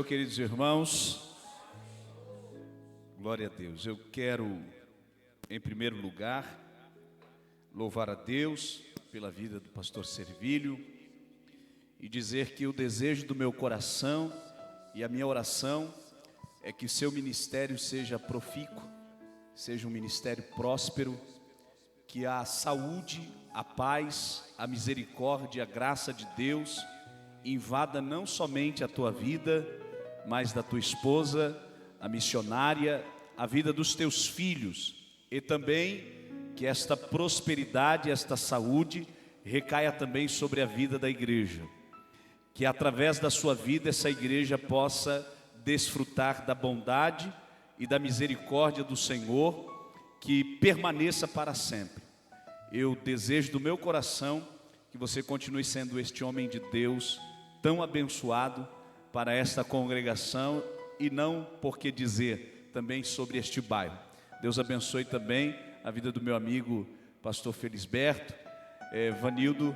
Queridos irmãos, glória a Deus. Eu quero, em primeiro lugar, louvar a Deus pela vida do pastor Servilho e dizer que o desejo do meu coração e a minha oração é que o seu ministério seja profícuo, seja um ministério próspero, que a saúde, a paz, a misericórdia, a graça de Deus invada não somente a tua vida, mas da tua esposa, a missionária, a vida dos teus filhos, e também que esta prosperidade, esta saúde recaia também sobre a vida da igreja, que através da sua vida essa igreja possa desfrutar da bondade e da misericórdia do Senhor, que permaneça para sempre. Eu desejo do meu coração que você continue sendo este homem de Deus tão abençoado para esta congregação e não porque dizer também sobre este bairro. Deus abençoe também a vida do meu amigo pastor Felisberto, Vanildo,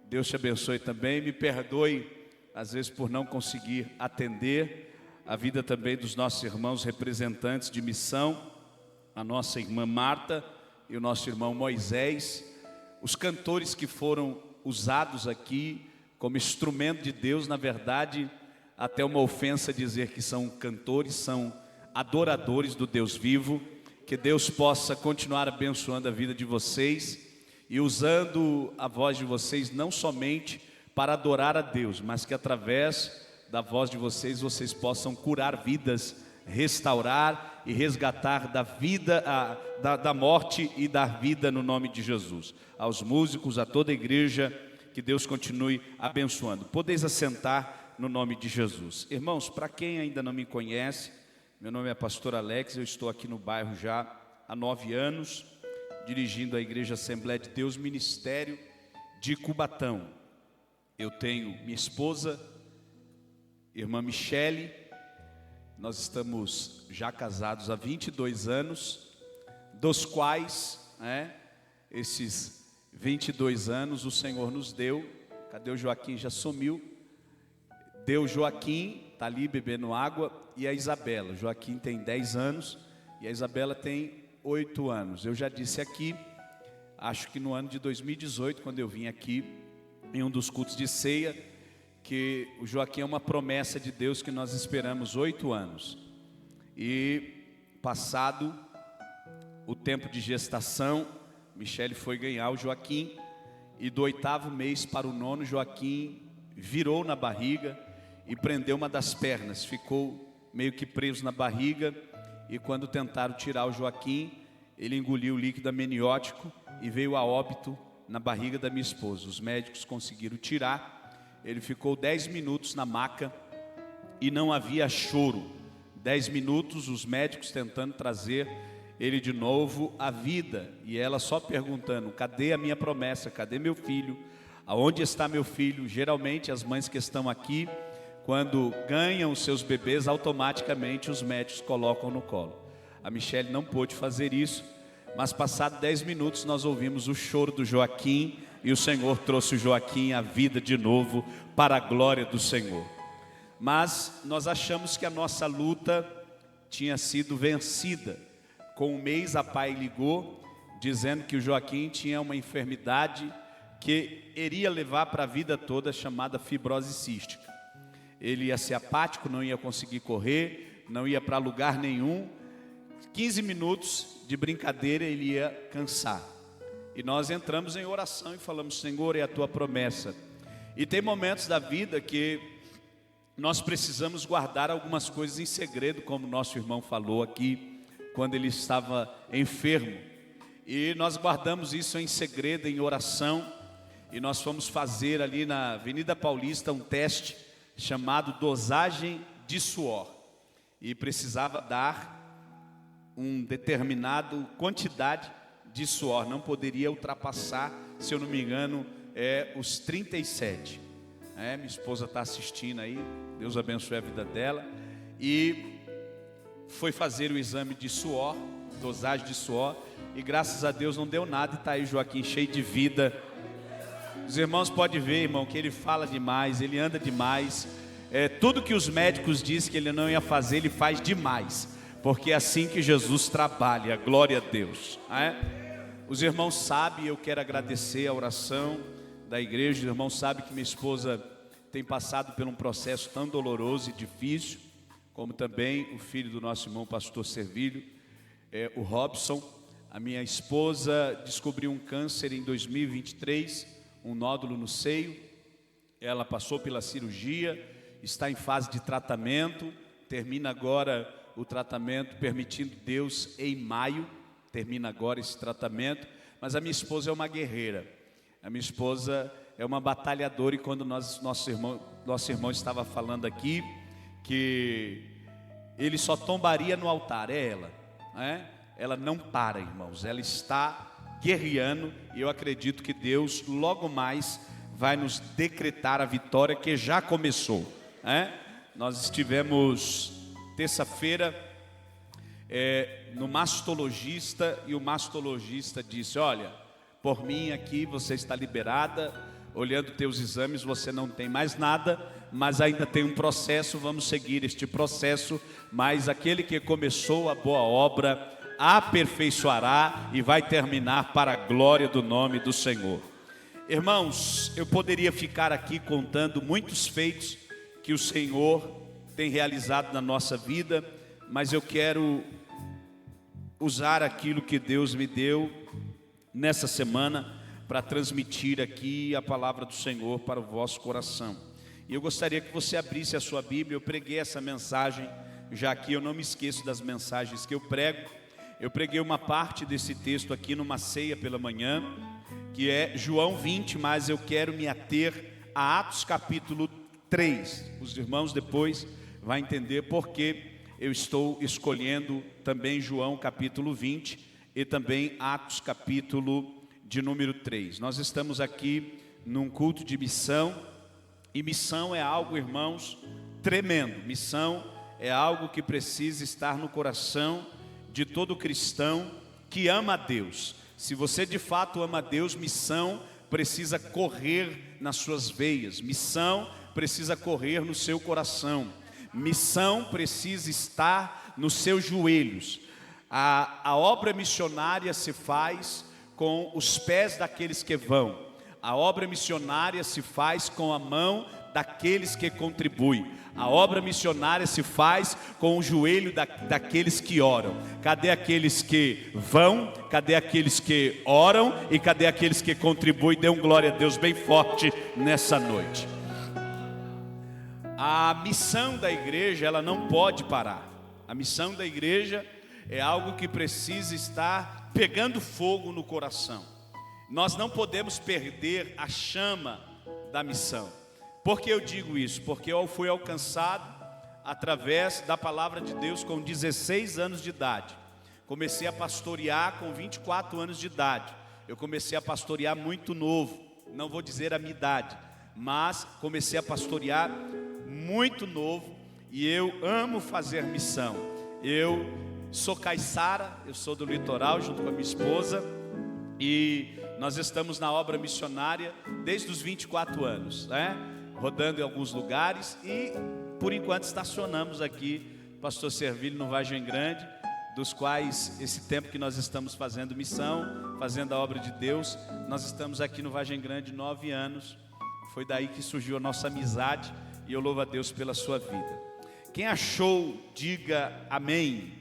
Deus te abençoe também. Me perdoe às vezes por não conseguir atender a vida também dos nossos irmãos representantes de missão, a nossa irmã Marta e o nosso irmão Moisés, os cantores que foram usados aqui como instrumento de Deus. Na verdade, até uma ofensa dizer que são cantores, são adoradores do Deus vivo. Que Deus possa continuar abençoando a vida de vocês e usando a voz de vocês não somente para adorar a Deus, mas que através da voz de vocês, vocês possam curar vidas, restaurar e resgatar da vida, da morte e da vida no nome de Jesus. Aos músicos, a toda a igreja, que Deus continue abençoando. Podeis assentar no nome de Jesus. Irmãos, para quem ainda não me conhece, meu nome é pastor Alex, eu estou aqui no bairro já há 9 anos, dirigindo a Igreja Assembleia de Deus, Ministério de Cubatão. Eu tenho minha esposa, irmã Michele, nós estamos já casados há 22 anos, dos quais, esses 22 anos o Senhor nos deu. Cadê o Joaquim? Já sumiu. Deu o Joaquim, está ali bebendo água, e a Isabela. O Joaquim tem 10 anos e a Isabela tem 8 anos. Eu já disse aqui, acho que no ano de 2018, quando eu vim aqui em um dos cultos de ceia, que o Joaquim é uma promessa de Deus que nós esperamos 8 anos. E passado o tempo de gestação, Michele foi ganhar o Joaquim, e do 8º mês para o 9º, Joaquim virou na barriga e prendeu uma das pernas, ficou meio que preso na barriga, e quando tentaram tirar o Joaquim, ele engoliu o líquido amniótico e veio a óbito na barriga da minha esposa. Os médicos conseguiram tirar, ele ficou 10 minutos na maca e não havia choro. 10 minutos os médicos tentando trazer ele de novo à vida, e ela só perguntando: cadê a minha promessa, cadê meu filho, aonde está meu filho? Geralmente as mães que estão aqui, quando ganham os seus bebês, automaticamente os médicos colocam no colo. A Michele não pôde fazer isso, mas passado 10 minutos nós ouvimos o choro do Joaquim, e o Senhor trouxe o Joaquim à vida de novo, para a glória do Senhor. Mas nós achamos que a nossa luta tinha sido vencida. Com um mês a pai ligou, dizendo que o Joaquim tinha uma enfermidade que iria levar para a vida toda, chamada fibrose cística. Ele ia ser apático, não ia conseguir correr, não ia para lugar nenhum. 15 minutos de brincadeira ele ia cansar. E nós entramos em oração e falamos: Senhor, é a tua promessa. E tem momentos da vida que nós precisamos guardar algumas coisas em segredo, como nosso irmão falou aqui, quando ele estava enfermo. E nós guardamos isso em segredo, em oração. E nós fomos fazer ali na Avenida Paulista um teste chamado dosagem de suor, e precisava dar um determinado quantidade de suor, não poderia ultrapassar, se eu não me engano, os 37. Minha esposa está assistindo aí, Deus abençoe a vida dela, e foi fazer o exame de suor, dosagem de suor, e graças a Deus não deu nada, e está aí Joaquim cheio de vida. Os irmãos podem ver, irmão, que ele fala demais, ele anda demais, tudo que os médicos dizem que ele não ia fazer, ele faz demais, porque é assim que Jesus trabalha, glória a Deus. Os irmãos sabem, eu quero agradecer a oração da igreja. Os irmãos sabem que minha esposa tem passado por um processo tão doloroso e difícil, como também o filho do nosso irmão pastor Servílio, o Robson. A minha esposa descobriu um câncer em 2023, um nódulo no seio. Ela passou pela cirurgia, está em fase de tratamento, termina agora o tratamento, permitindo Deus, em maio, termina agora esse tratamento. Mas a minha esposa é uma guerreira, a minha esposa é uma batalhadora, e quando nosso irmão estava falando aqui, que ele só tombaria no altar, ela não para, irmãos, ela está guerreando, e eu acredito que Deus logo mais vai nos decretar a vitória que já começou. Nós estivemos terça-feira no mastologista, e o mastologista disse: olha, por mim aqui você está liberada, olhando teus exames você não tem mais nada, mas ainda tem um processo, vamos seguir este processo, mas aquele que começou a boa obra aperfeiçoará e vai terminar para a glória do nome do Senhor. Irmãos, eu poderia ficar aqui contando muitos feitos que o Senhor tem realizado na nossa vida, mas eu quero usar aquilo que Deus me deu nessa semana para transmitir aqui a palavra do Senhor para o vosso coração. E eu gostaria que você abrisse a sua Bíblia. Eu preguei essa mensagem, já que eu não me esqueço das mensagens que eu prego. Eu preguei uma parte desse texto aqui numa ceia pela manhã, que é João 20, mas eu quero me ater a Atos capítulo 3. Os irmãos depois vão entender porque eu estou escolhendo também João capítulo 20 e também Atos capítulo de número 3. Nós estamos aqui num culto de missão, e missão é algo, irmãos, tremendo. Missão é algo que precisa estar no coração de todo cristão que ama a Deus. Se você de fato ama a Deus, missão precisa correr nas suas veias, missão precisa correr no seu coração, missão precisa estar nos seus joelhos. A obra missionária se faz com os pés daqueles que vão, a obra missionária se faz com a mão daqueles que contribuem, a obra missionária se faz com o joelho daqueles que oram. Cadê aqueles que vão? Cadê aqueles que oram? E cadê aqueles que contribuem? Dê um glória a Deus bem forte nessa noite. A missão da igreja, ela não pode parar. A missão da igreja é algo que precisa estar pegando fogo no coração. Nós não podemos perder a chama da missão. Por que eu digo isso? Porque eu fui alcançado através da palavra de Deus com 16 anos de idade. Comecei a pastorear com 24 anos de idade. Eu comecei a pastorear muito novo, não vou dizer a minha idade, mas comecei a pastorear muito novo, e eu amo fazer missão. Eu sou caiçara, eu sou do litoral junto com a minha esposa, e nós estamos na obra missionária desde os 24 anos, rodando em alguns lugares, e por enquanto estacionamos aqui, pastor Servílio, no Vargem Grande, dos quais esse tempo que nós estamos fazendo missão, fazendo a obra de Deus, nós estamos aqui no Vargem Grande 9 anos, foi daí que surgiu a nossa amizade, e eu louvo a Deus pela sua vida. Quem achou, diga amém.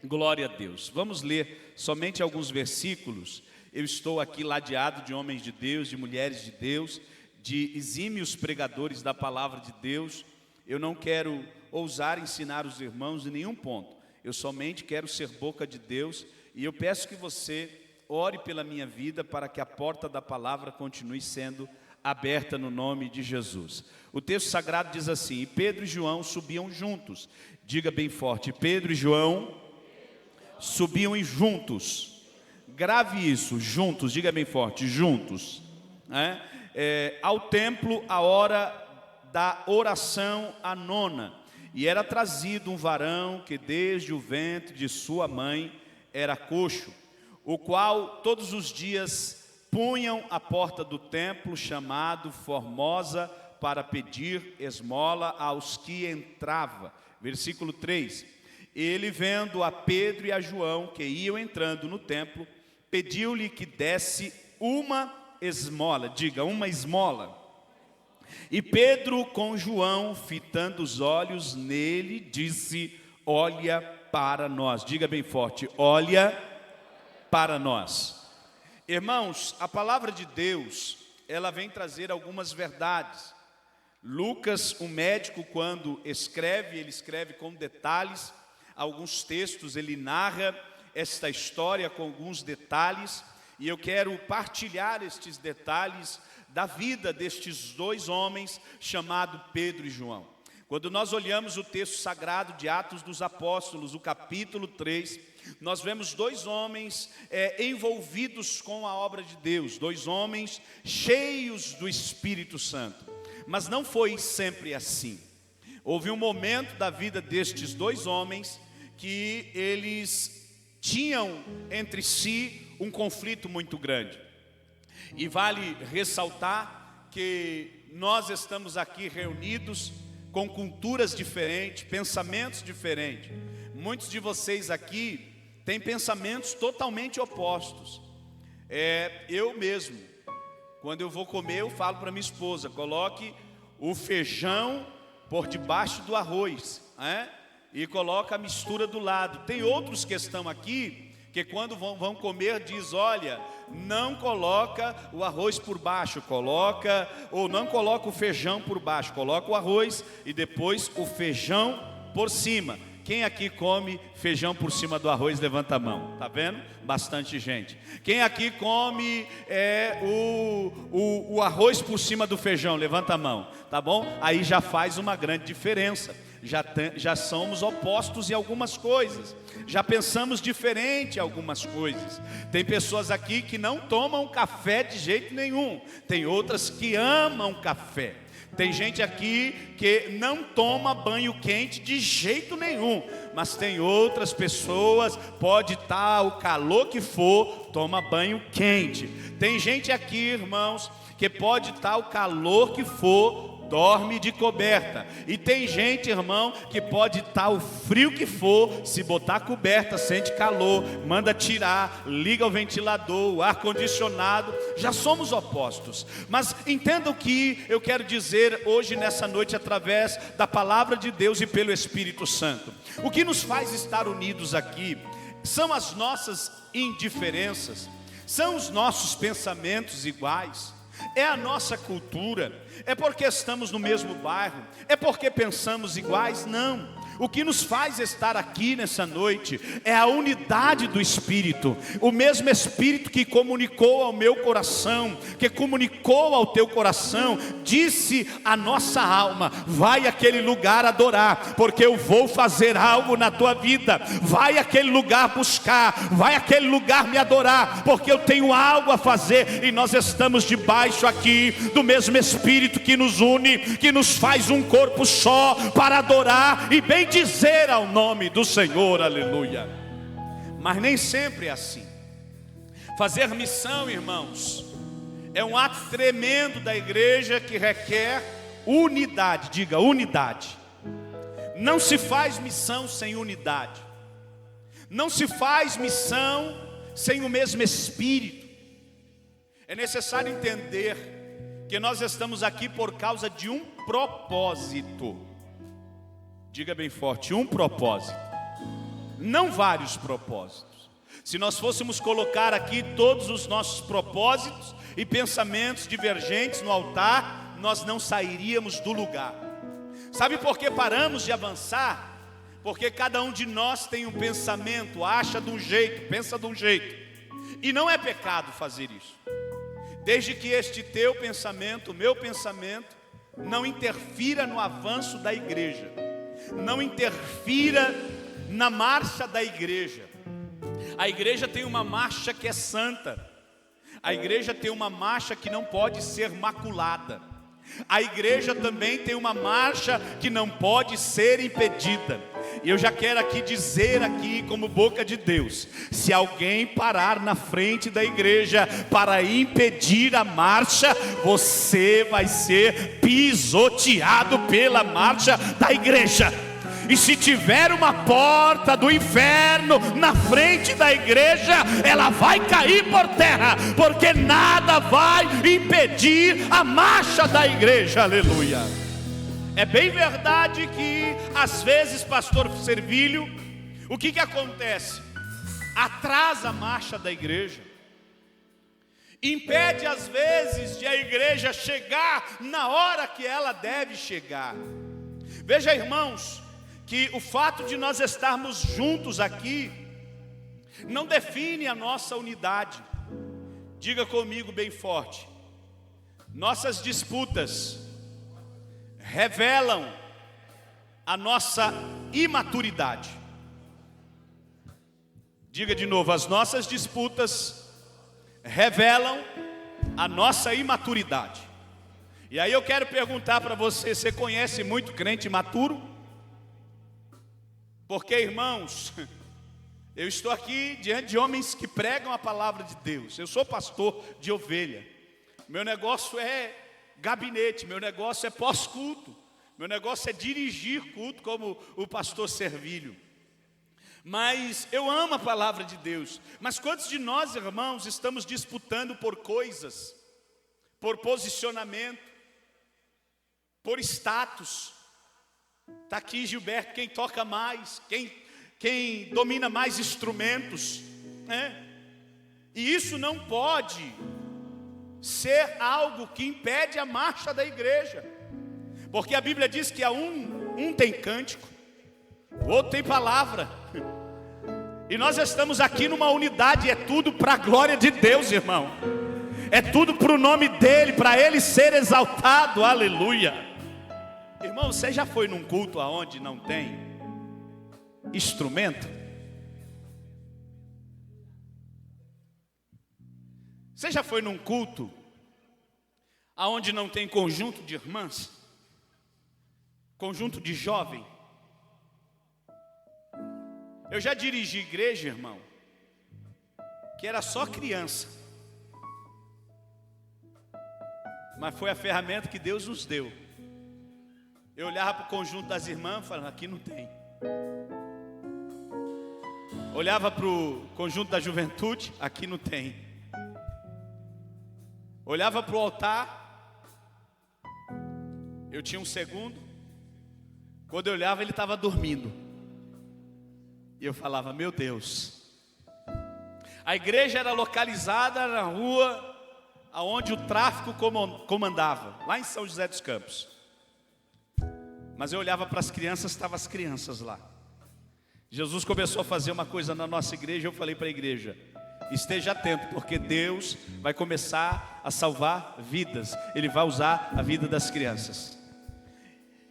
Glória a Deus. Vamos ler somente alguns versículos. Eu estou aqui ladeado de homens de Deus, de mulheres de Deus, de exímios pregadores da palavra de Deus. Eu não quero ousar ensinar os irmãos em nenhum ponto. Eu somente quero ser boca de Deus, e eu peço que você ore pela minha vida para que a porta da palavra continue sendo aberta no nome de Jesus. O texto sagrado diz assim: e Pedro e João subiam juntos. Diga bem forte: Pedro e João subiam juntos. Grave isso, juntos, diga bem forte, juntos. Ao templo, a hora da oração, a nona. E era trazido um varão que desde o ventre de sua mãe era coxo, o qual todos os dias punham à porta do templo, chamado Formosa, para pedir esmola aos que entrava. Versículo 3. Ele, vendo a Pedro e a João que iam entrando no templo, pediu-lhe que desse uma esmola. Diga, uma esmola. E Pedro, com João, fitando os olhos nele, disse: olha para nós. Diga bem forte: olha para nós. Irmãos, a palavra de Deus, ela vem trazer algumas verdades. Lucas, o médico, quando escreve, ele escreve com detalhes. Alguns textos ele narra esta história com alguns detalhes. E eu quero partilhar estes detalhes da vida destes dois homens, chamados Pedro e João. Quando nós olhamos o texto sagrado de Atos dos Apóstolos, o capítulo 3, nós vemos dois homens envolvidos com a obra de Deus, dois homens cheios do Espírito Santo. Mas não foi sempre assim. Houve um momento da vida destes dois homens que eles tinham entre si um conflito muito grande. E vale ressaltar que nós estamos aqui reunidos com culturas diferentes, pensamentos diferentes. Muitos de vocês aqui têm pensamentos totalmente opostos. Eu mesmo, quando eu vou comer, eu falo para minha esposa: coloque o feijão por debaixo do arroz, e coloca a mistura do lado. Tem outros que estão aqui, que quando vão comer, diz: olha, não coloca o arroz por baixo, ou não coloca o feijão por baixo, coloca o arroz e depois o feijão por cima. Quem aqui come feijão por cima do arroz, levanta a mão. Tá vendo? Bastante gente. Quem aqui come o arroz por cima do feijão, levanta a mão. Tá bom? Aí já faz uma grande diferença. Já somos opostos em algumas coisas. Já pensamos diferente em algumas coisas. Tem pessoas aqui que não tomam café de jeito nenhum. Tem outras que amam café. Tem gente aqui que não toma banho quente de jeito nenhum. Mas tem outras pessoas, pode estar o calor que for, toma banho quente. Tem gente aqui, irmãos, que pode estar o calor que for, dorme de coberta. E tem gente, irmão, que pode estar o frio que for, se botar coberta, sente calor, manda tirar, liga o ventilador, o ar-condicionado. Já somos opostos. Mas entenda o que eu quero dizer hoje, nessa noite, através da palavra de Deus e pelo Espírito Santo. O que nos faz estar unidos aqui são as nossas indiferenças, são os nossos pensamentos iguais, é a nossa cultura, é porque estamos no mesmo bairro, é porque pensamos iguais? Não. O que nos faz estar aqui nessa noite é a unidade do Espírito. O mesmo Espírito que comunicou ao meu coração, que comunicou ao teu coração, disse à nossa alma: vai àquele lugar adorar, porque eu vou fazer algo na tua vida. Vai àquele lugar buscar, vai àquele lugar me adorar, porque eu tenho algo a fazer. E nós estamos debaixo aqui do mesmo Espírito que nos une, que nos faz um corpo só para adorar e bem dizer ao nome do Senhor, aleluia. Mas nem sempre é assim. Fazer missão, irmãos, é um ato tremendo da igreja que requer unidade. Diga, unidade. Não se faz missão sem unidade. Não se faz missão sem o mesmo Espírito. É necessário entender que nós estamos aqui por causa de um propósito. Diga bem forte, um propósito, não vários propósitos. Se nós fôssemos colocar aqui todos os nossos propósitos e pensamentos divergentes no altar, nós não sairíamos do lugar. Sabe por que paramos de avançar? Porque cada um de nós tem um pensamento, acha de um jeito, pensa de um jeito. E não é pecado fazer isso, desde que este teu pensamento, o meu pensamento, não interfira no avanço da igreja, não interfira na marcha da igreja. A igreja tem uma marcha que é santa. A igreja tem uma marcha que não pode ser maculada. A igreja também tem uma marcha que não pode ser impedida. E eu já quero aqui dizer aqui como boca de Deus, se alguém parar na frente da igreja para impedir a marcha, você vai ser pisoteado pela marcha da igreja. E se tiver uma porta do inferno na frente da igreja, ela vai cair por terra, porque nada vai impedir a marcha da igreja. Aleluia. É bem verdade que às vezes, pastor Servílio, o que acontece? Atrasa a marcha da igreja, impede às vezes de a igreja chegar na hora que ela deve chegar. Veja, irmãos, que o fato de nós estarmos juntos aqui não define a nossa unidade. Diga comigo bem forte: nossas disputas revelam a nossa imaturidade. Diga de novo: as nossas disputas revelam a nossa imaturidade. E aí eu quero perguntar para você: você conhece muito crente imaturo? Porque, irmãos, eu estou aqui diante de homens que pregam a palavra de Deus. Eu sou pastor de ovelha. Meu negócio é gabinete, meu negócio é pós-culto, meu negócio é dirigir culto como o pastor Servílio. Mas eu amo a palavra de Deus. Mas quantos de nós, irmãos, estamos disputando por coisas, por posicionamento, por status? Está aqui Gilberto, quem toca mais, quem domina mais instrumentos, né? E isso não pode ser algo que impede a marcha da igreja, porque a Bíblia diz que um tem cântico, o outro tem palavra, e nós estamos aqui numa unidade. É tudo para a glória de Deus, irmão, é tudo para o nome dEle, para Ele ser exaltado. Aleluia. Irmão, você já foi num culto aonde não tem instrumento? Você já foi num culto aonde não tem conjunto de irmãs? Conjunto de jovem? Eu já dirigi igreja, irmão, que era só criança, mas foi a ferramenta que Deus nos deu. Eu olhava para o conjunto das irmãs e falava: aqui não tem. Olhava para o conjunto da juventude: aqui não tem. Olhava para o altar, eu tinha um segundo. Quando eu olhava, ele estava dormindo. E eu falava: meu Deus. A igreja era localizada na rua onde o tráfico comandava, lá em São José dos Campos. Mas eu olhava para as crianças, estavam as crianças lá. Jesus começou a fazer uma coisa na nossa igreja. Eu falei para a igreja: esteja atento, porque Deus vai começar a salvar vidas. Ele vai usar a vida das crianças.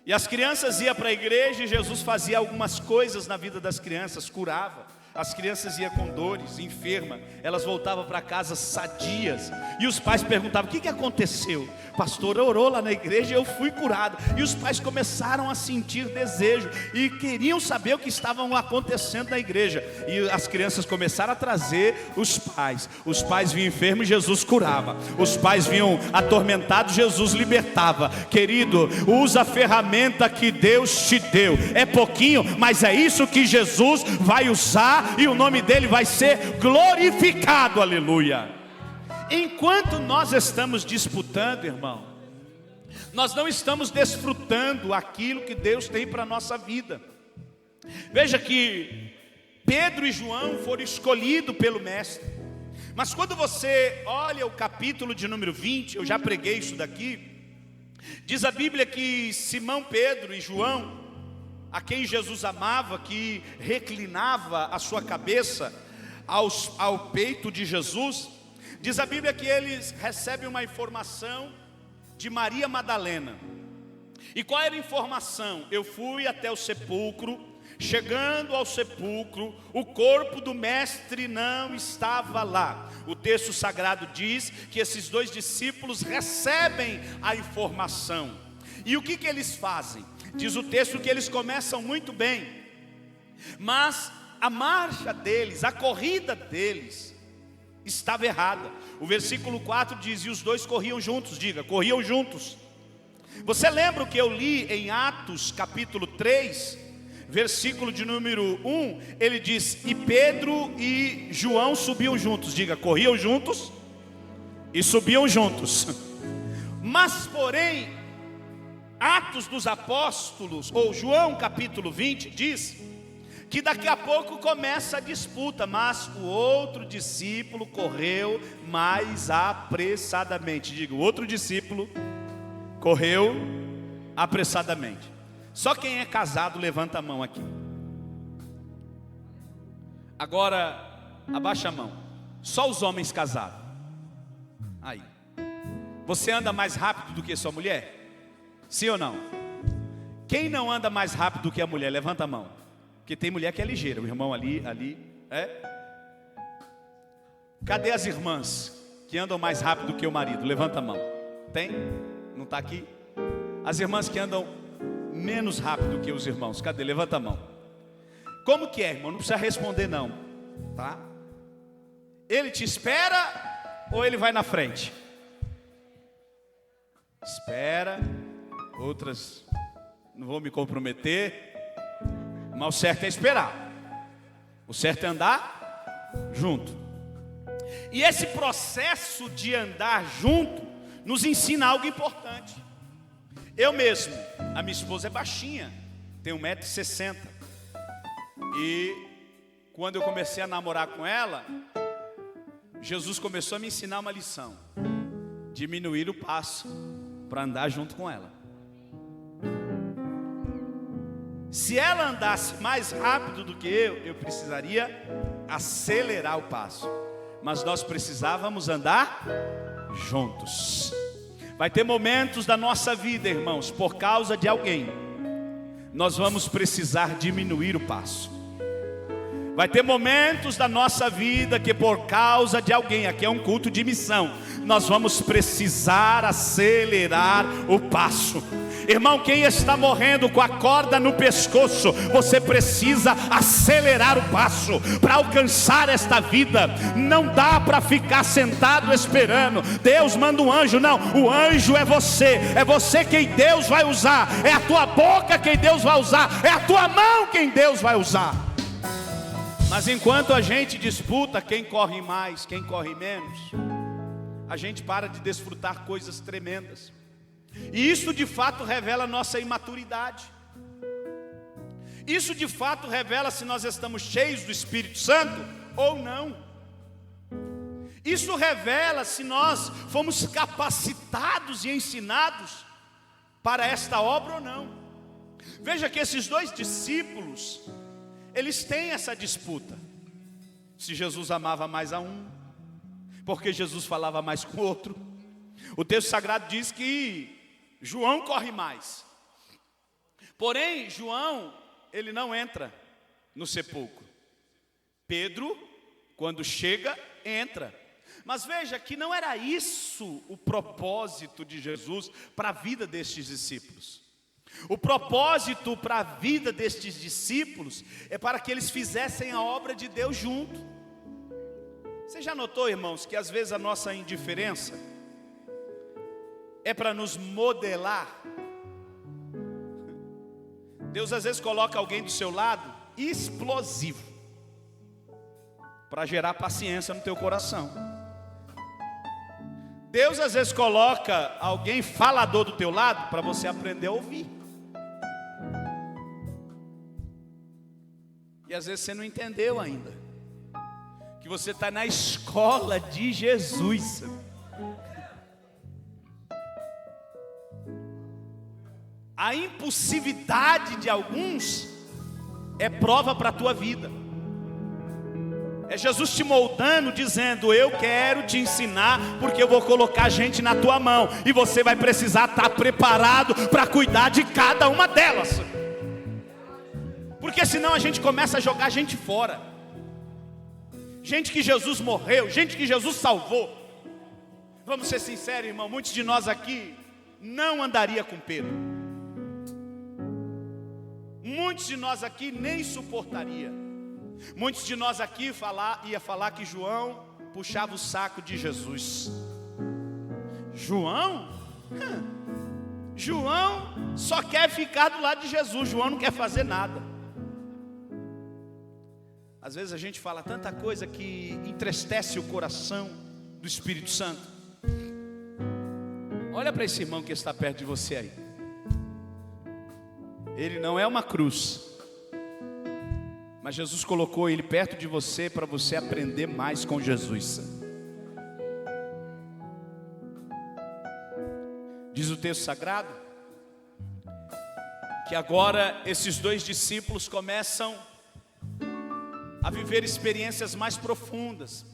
E as crianças iam para a igreja e Jesus fazia algumas coisas na vida das crianças, curava. As crianças iam com dores, enfermas, elas voltavam para casa sadias. E os pais perguntavam: o que aconteceu? Pastor, orou lá na igreja e eu fui curado. E os pais começaram a sentir desejo e queriam saber o que estava acontecendo na igreja. E as crianças começaram a trazer os pais. Os pais vinham enfermos e Jesus curava. Os pais vinham atormentados, Jesus libertava. Querido, usa a ferramenta que Deus te deu. É pouquinho, mas é isso que Jesus vai usar, e o nome dele vai ser glorificado. Aleluia. Enquanto nós estamos disputando, irmão, nós não estamos desfrutando aquilo que Deus tem para a nossa vida. Veja que Pedro e João foram escolhidos pelo mestre. Mas quando você olha o capítulo de número 20, eu já preguei isso daqui. Diz a Bíblia que Simão Pedro e João, a quem Jesus amava, que reclinava a sua cabeça ao peito de Jesus, diz a Bíblia que eles recebem uma informação de Maria Madalena. E qual era a informação? Eu fui até o sepulcro. Chegando ao sepulcro, o corpo do mestre não estava lá. O texto sagrado diz que esses dois discípulos recebem a informação. E o que eles fazem? Diz o texto que eles começam muito bem. Mas a marcha deles, a corrida deles estava errada. O versículo 4 diz: e os dois corriam juntos. Diga, corriam juntos. Você lembra o que eu li em Atos capítulo 3, versículo de número 1? Ele diz: e Pedro e João subiam juntos. Diga, corriam juntos e subiam juntos. Mas porém, Atos dos Apóstolos, ou João capítulo 20, diz que daqui a pouco começa a disputa, mas o outro discípulo correu mais apressadamente. Diga, o outro discípulo correu apressadamente. Só quem é casado levanta a mão aqui. Agora abaixa a mão. Só os homens casados. Aí. Você anda mais rápido do que sua mulher? Sim ou não? Quem não anda mais rápido do que a mulher? Levanta a mão. Porque tem mulher que é ligeira. O irmão ali, é? Cadê as irmãs que andam mais rápido do que o marido? Levanta a mão. Tem? Não está aqui? As irmãs que andam menos rápido que os irmãos. Cadê? Levanta a mão. Como que é, irmão? Não precisa responder não, tá? Ele te espera ou ele vai na frente? Espera. Outras, não vou me comprometer, mas o certo é esperar. O certo é andar junto. E esse processo de andar junto nos ensina algo importante. Eu mesmo, a minha esposa é baixinha, tem 1,60 m. E quando eu comecei a namorar com ela, Jesus começou a me ensinar uma lição: diminuir o passo para andar junto com ela. Se ela andasse mais rápido do que eu precisaria acelerar o passo. Mas nós precisávamos andar juntos. Vai ter momentos da nossa vida, irmãos, por causa de alguém, nós vamos precisar diminuir o passo. Vai ter momentos da nossa vida que por causa de alguém, aqui é um culto de missão, nós vamos precisar acelerar o passo. Irmão, quem está morrendo com a corda no pescoço, você precisa acelerar o passo para alcançar esta vida. Não dá para ficar sentado esperando Deus manda um anjo. Não, o anjo é você quem Deus vai usar. É a tua boca quem Deus vai usar, é a tua mão quem Deus vai usar. Mas enquanto a gente disputa quem corre mais, quem corre menos, a gente para de desfrutar coisas tremendas. E isso de fato revela a nossa imaturidade. Isso de fato revela se nós estamos cheios do Espírito Santo ou não. Isso revela se nós fomos capacitados e ensinados para esta obra ou não. Veja que esses dois discípulos, eles têm essa disputa. Se Jesus amava mais a um, porque Jesus falava mais com o outro. O texto sagrado diz que João corre mais. Porém, João, ele não entra no sepulcro. Pedro, quando chega, entra. Mas veja que não era isso o propósito de Jesus para a vida destes discípulos. O propósito para a vida destes discípulos é para que eles fizessem a obra de Deus junto. Você já notou, irmãos, que às vezes a nossa indiferença é para nos modelar? Deus às vezes coloca alguém do seu lado explosivo para gerar paciência no teu coração. Deus às vezes coloca alguém falador do teu lado para você aprender a ouvir. E às vezes você não entendeu ainda que você está na escola de Jesus. A impulsividade de alguns é prova para a tua vida. É Jesus te moldando, dizendo: eu quero te ensinar, porque eu vou colocar gente na tua mão, e você vai precisar estar preparado para cuidar de cada uma delas. Porque senão a gente começa a jogar gente fora. Gente que Jesus morreu, gente que Jesus salvou. Vamos ser sinceros, irmão, muitos de nós aqui não andaria com Pedro. muitos de nós aqui nem suportaria. Muitos de nós aqui ia falar que João puxava o saco de Jesus. João? João só quer ficar do lado de Jesus. João não quer fazer nada. Às vezes a gente fala tanta coisa que entristece o coração do Espírito Santo. Olha para esse irmão que está perto de você aí. Ele não é uma cruz, mas Jesus colocou ele perto de você para você aprender mais com Jesus. Diz o texto sagrado que agora esses dois discípulos começam a viver experiências mais profundas.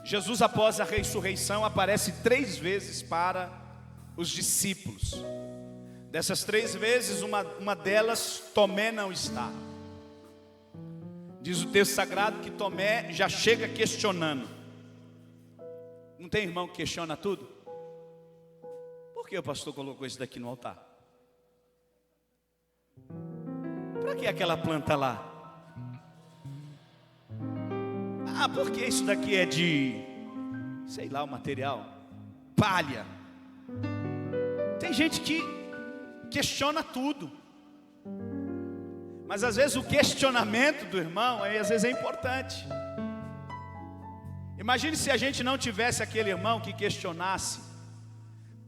Jesus, após a ressurreição, aparece 3 vezes para os discípulos. Dessas 3 vezes, uma delas, Tomé não está. Diz o texto sagrado que Tomé já chega questionando. Não tem irmão que questiona tudo? Por que o pastor colocou isso daqui no altar? Para que aquela planta lá? Ah, porque isso daqui é de, sei lá, o material, palha. Tem gente que questiona tudo. Mas às vezes o questionamento do irmão, às vezes é importante. Imagine se a gente não tivesse aquele irmão que questionasse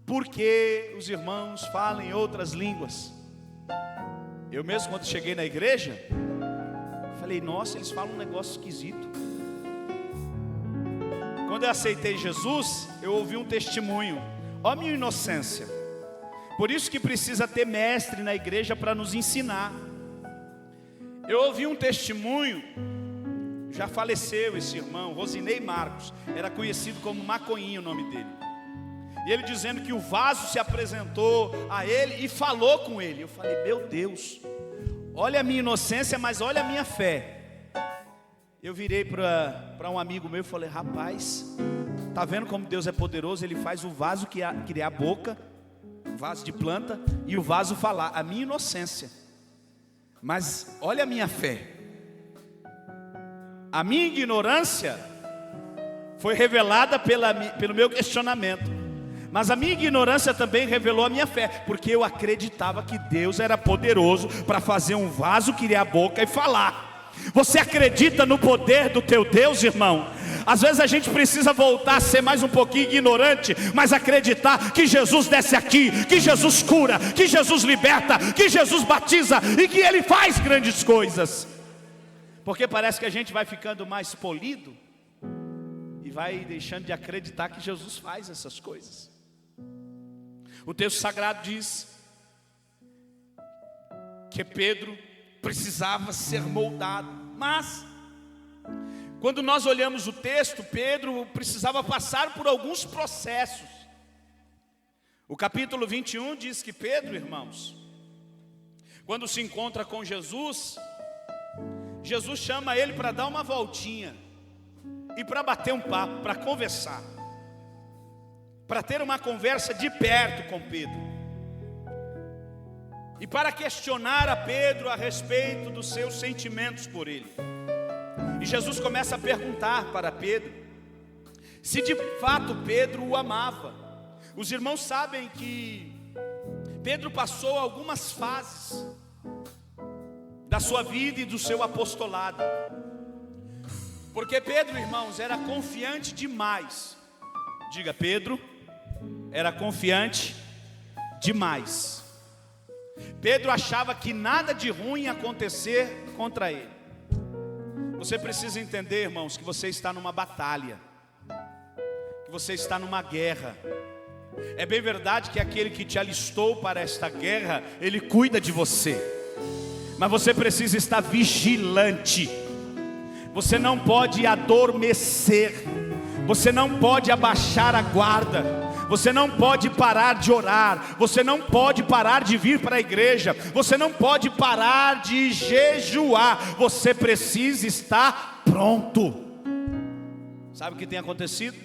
por que os irmãos falam em outras línguas. Eu mesmo, quando cheguei na igreja, falei, nossa, eles falam um negócio esquisito. Quando eu aceitei Jesus, eu ouvi um testemunho. Ó minha inocência. Por isso que precisa ter mestre na igreja para nos ensinar. Eu ouvi um testemunho, já faleceu esse irmão, Rosinei Marcos, era conhecido como Maconhinho o nome dele. E ele dizendo que o vaso se apresentou a ele e falou com ele. Eu falei, meu Deus, olha a minha inocência, mas olha a minha fé. Eu virei para um amigo meu e falei, rapaz, tá vendo como Deus é poderoso? Ele faz o vaso criar a boca, vaso de planta, e o vaso falar. A minha inocência, mas olha a minha fé. A minha ignorância foi revelada pelo meu questionamento, mas a minha ignorância também revelou a minha fé, porque eu acreditava que Deus era poderoso para fazer um vaso criar a boca e falar. Você acredita no poder do teu Deus, irmão? Às vezes a gente precisa voltar a ser mais um pouquinho ignorante, mas acreditar que Jesus desce aqui, que Jesus cura, que Jesus liberta, que Jesus batiza e que Ele faz grandes coisas. Porque parece que a gente vai ficando mais polido e vai deixando de acreditar que Jesus faz essas coisas. O texto sagrado diz que Pedro precisava ser moldado, mas quando nós olhamos o texto, Pedro precisava passar por alguns processos. O capítulo 21 diz que Pedro, irmãos, quando se encontra com Jesus, Jesus chama ele para dar uma voltinha e para bater um papo, para conversar, para ter uma conversa de perto com Pedro, e para questionar a Pedro a respeito dos seus sentimentos por ele. E Jesus começa a perguntar para Pedro se de fato Pedro o amava. Os irmãos sabem que Pedro passou algumas fases da sua vida e do seu apostolado, porque Pedro, irmãos, era confiante demais. Diga, Pedro era confiante demais. Pedro achava que nada de ruim ia acontecer contra ele. Você precisa entender, irmãos, que você está numa batalha, que você está numa guerra. É bem verdade que aquele que te alistou para esta guerra, ele cuida de você, mas você precisa estar vigilante. Você não pode adormecer, você não pode abaixar a guarda, você não pode parar de orar, você não pode parar de vir para a igreja, você não pode parar de jejuar, você precisa estar pronto. Sabe o que tem acontecido?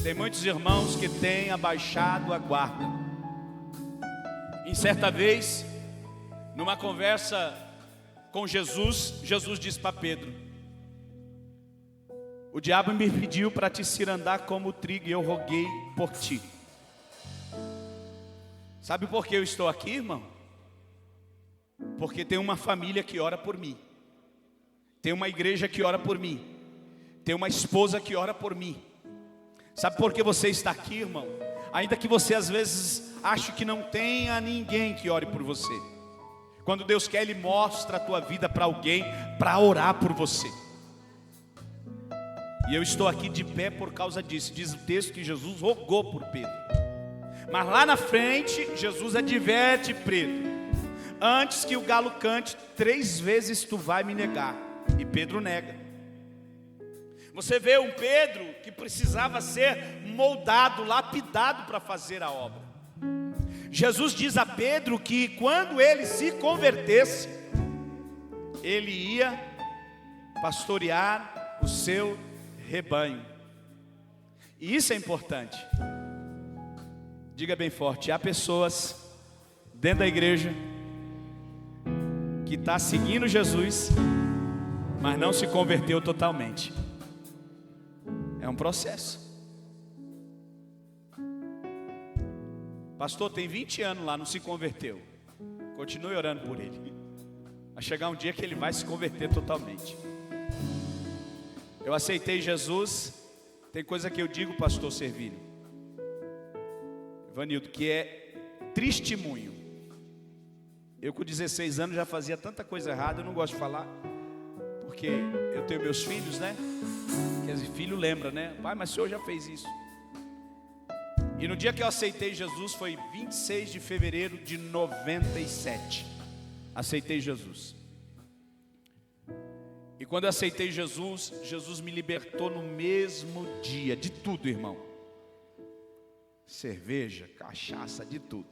Tem muitos irmãos que têm abaixado a guarda. Em certa vez, Numa conversa com Jesus, Jesus disse para Pedro: o diabo me pediu para te cirandar como trigo e eu roguei por ti. Sabe por que eu estou aqui, irmão? Porque tem uma família que ora por mim, tem uma igreja que ora por mim, tem uma esposa que ora por mim. Sabe por que você está aqui, irmão? Ainda que você às vezes ache que não tenha ninguém que ore por você, quando Deus quer, Ele mostra a tua vida para alguém, para orar por você. E eu estou aqui de pé por causa disso. Diz o texto que Jesus rogou por Pedro. Mas lá na frente, Jesus adverte Pedro: antes que o galo cante, 3 vezes tu vai me negar. E Pedro nega. Você vê um Pedro que precisava ser moldado, lapidado para fazer a obra. Jesus diz a Pedro que quando ele se convertesse, ele ia pastorear o seu rebanho. E isso é importante. Diga bem forte: há pessoas dentro da igreja que está seguindo Jesus, mas não se converteu totalmente. É um processo. Pastor, tem 20 anos lá, não se converteu. Continue orando por ele. Vai chegar um dia que ele vai se converter totalmente. Eu aceitei Jesus. Tem coisa que eu digo, pastor Servílio, Ivanildo, que é testemunho. Eu com 16 anos já fazia tanta coisa errada. Eu não gosto de falar, porque eu tenho meus filhos, né? Que os filhos lembram, né? Pai, mas o senhor já fez isso. E no dia que eu aceitei Jesus foi 26 de fevereiro de 97. Aceitei Jesus. E quando eu aceitei Jesus, Jesus me libertou no mesmo dia de tudo, irmão. Cerveja, cachaça, de tudo.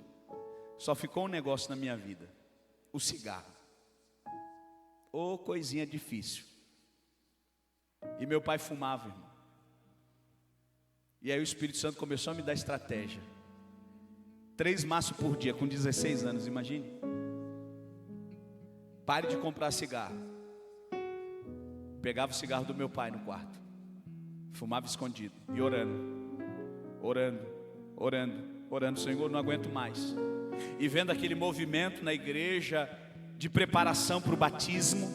Só ficou um negócio na minha vida: o cigarro. Ô, coisinha difícil. E meu pai fumava, irmão. E aí o Espírito Santo começou a me dar estratégia. 3 maços por dia, com 16 anos, imagine. Pare de comprar cigarro. Pegava o cigarro do meu pai no quarto, fumava escondido e orando. Senhor, não aguento mais. E vendo aquele movimento na igreja de preparação para o batismo,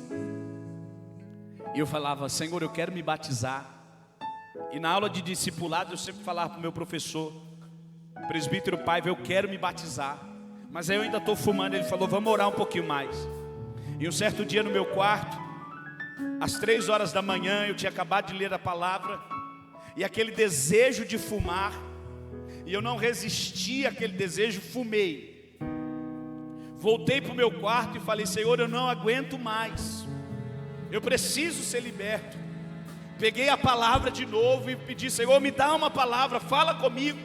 e eu falava: Senhor, eu quero me batizar. E na aula de discipulado eu sempre falava para o meu professor, presbítero Paiva: eu quero me batizar, mas aí eu ainda estou fumando. Ele falou: vamos orar um pouquinho mais. E um certo dia no meu quarto, às 3 horas da manhã, eu tinha acabado de ler a palavra, e aquele desejo de fumar, e eu não resisti àquele desejo, fumei. Voltei para o meu quarto e falei: Senhor, eu não aguento mais, eu preciso ser liberto. Peguei a palavra de novo e pedi: Senhor, me dá uma palavra, fala comigo.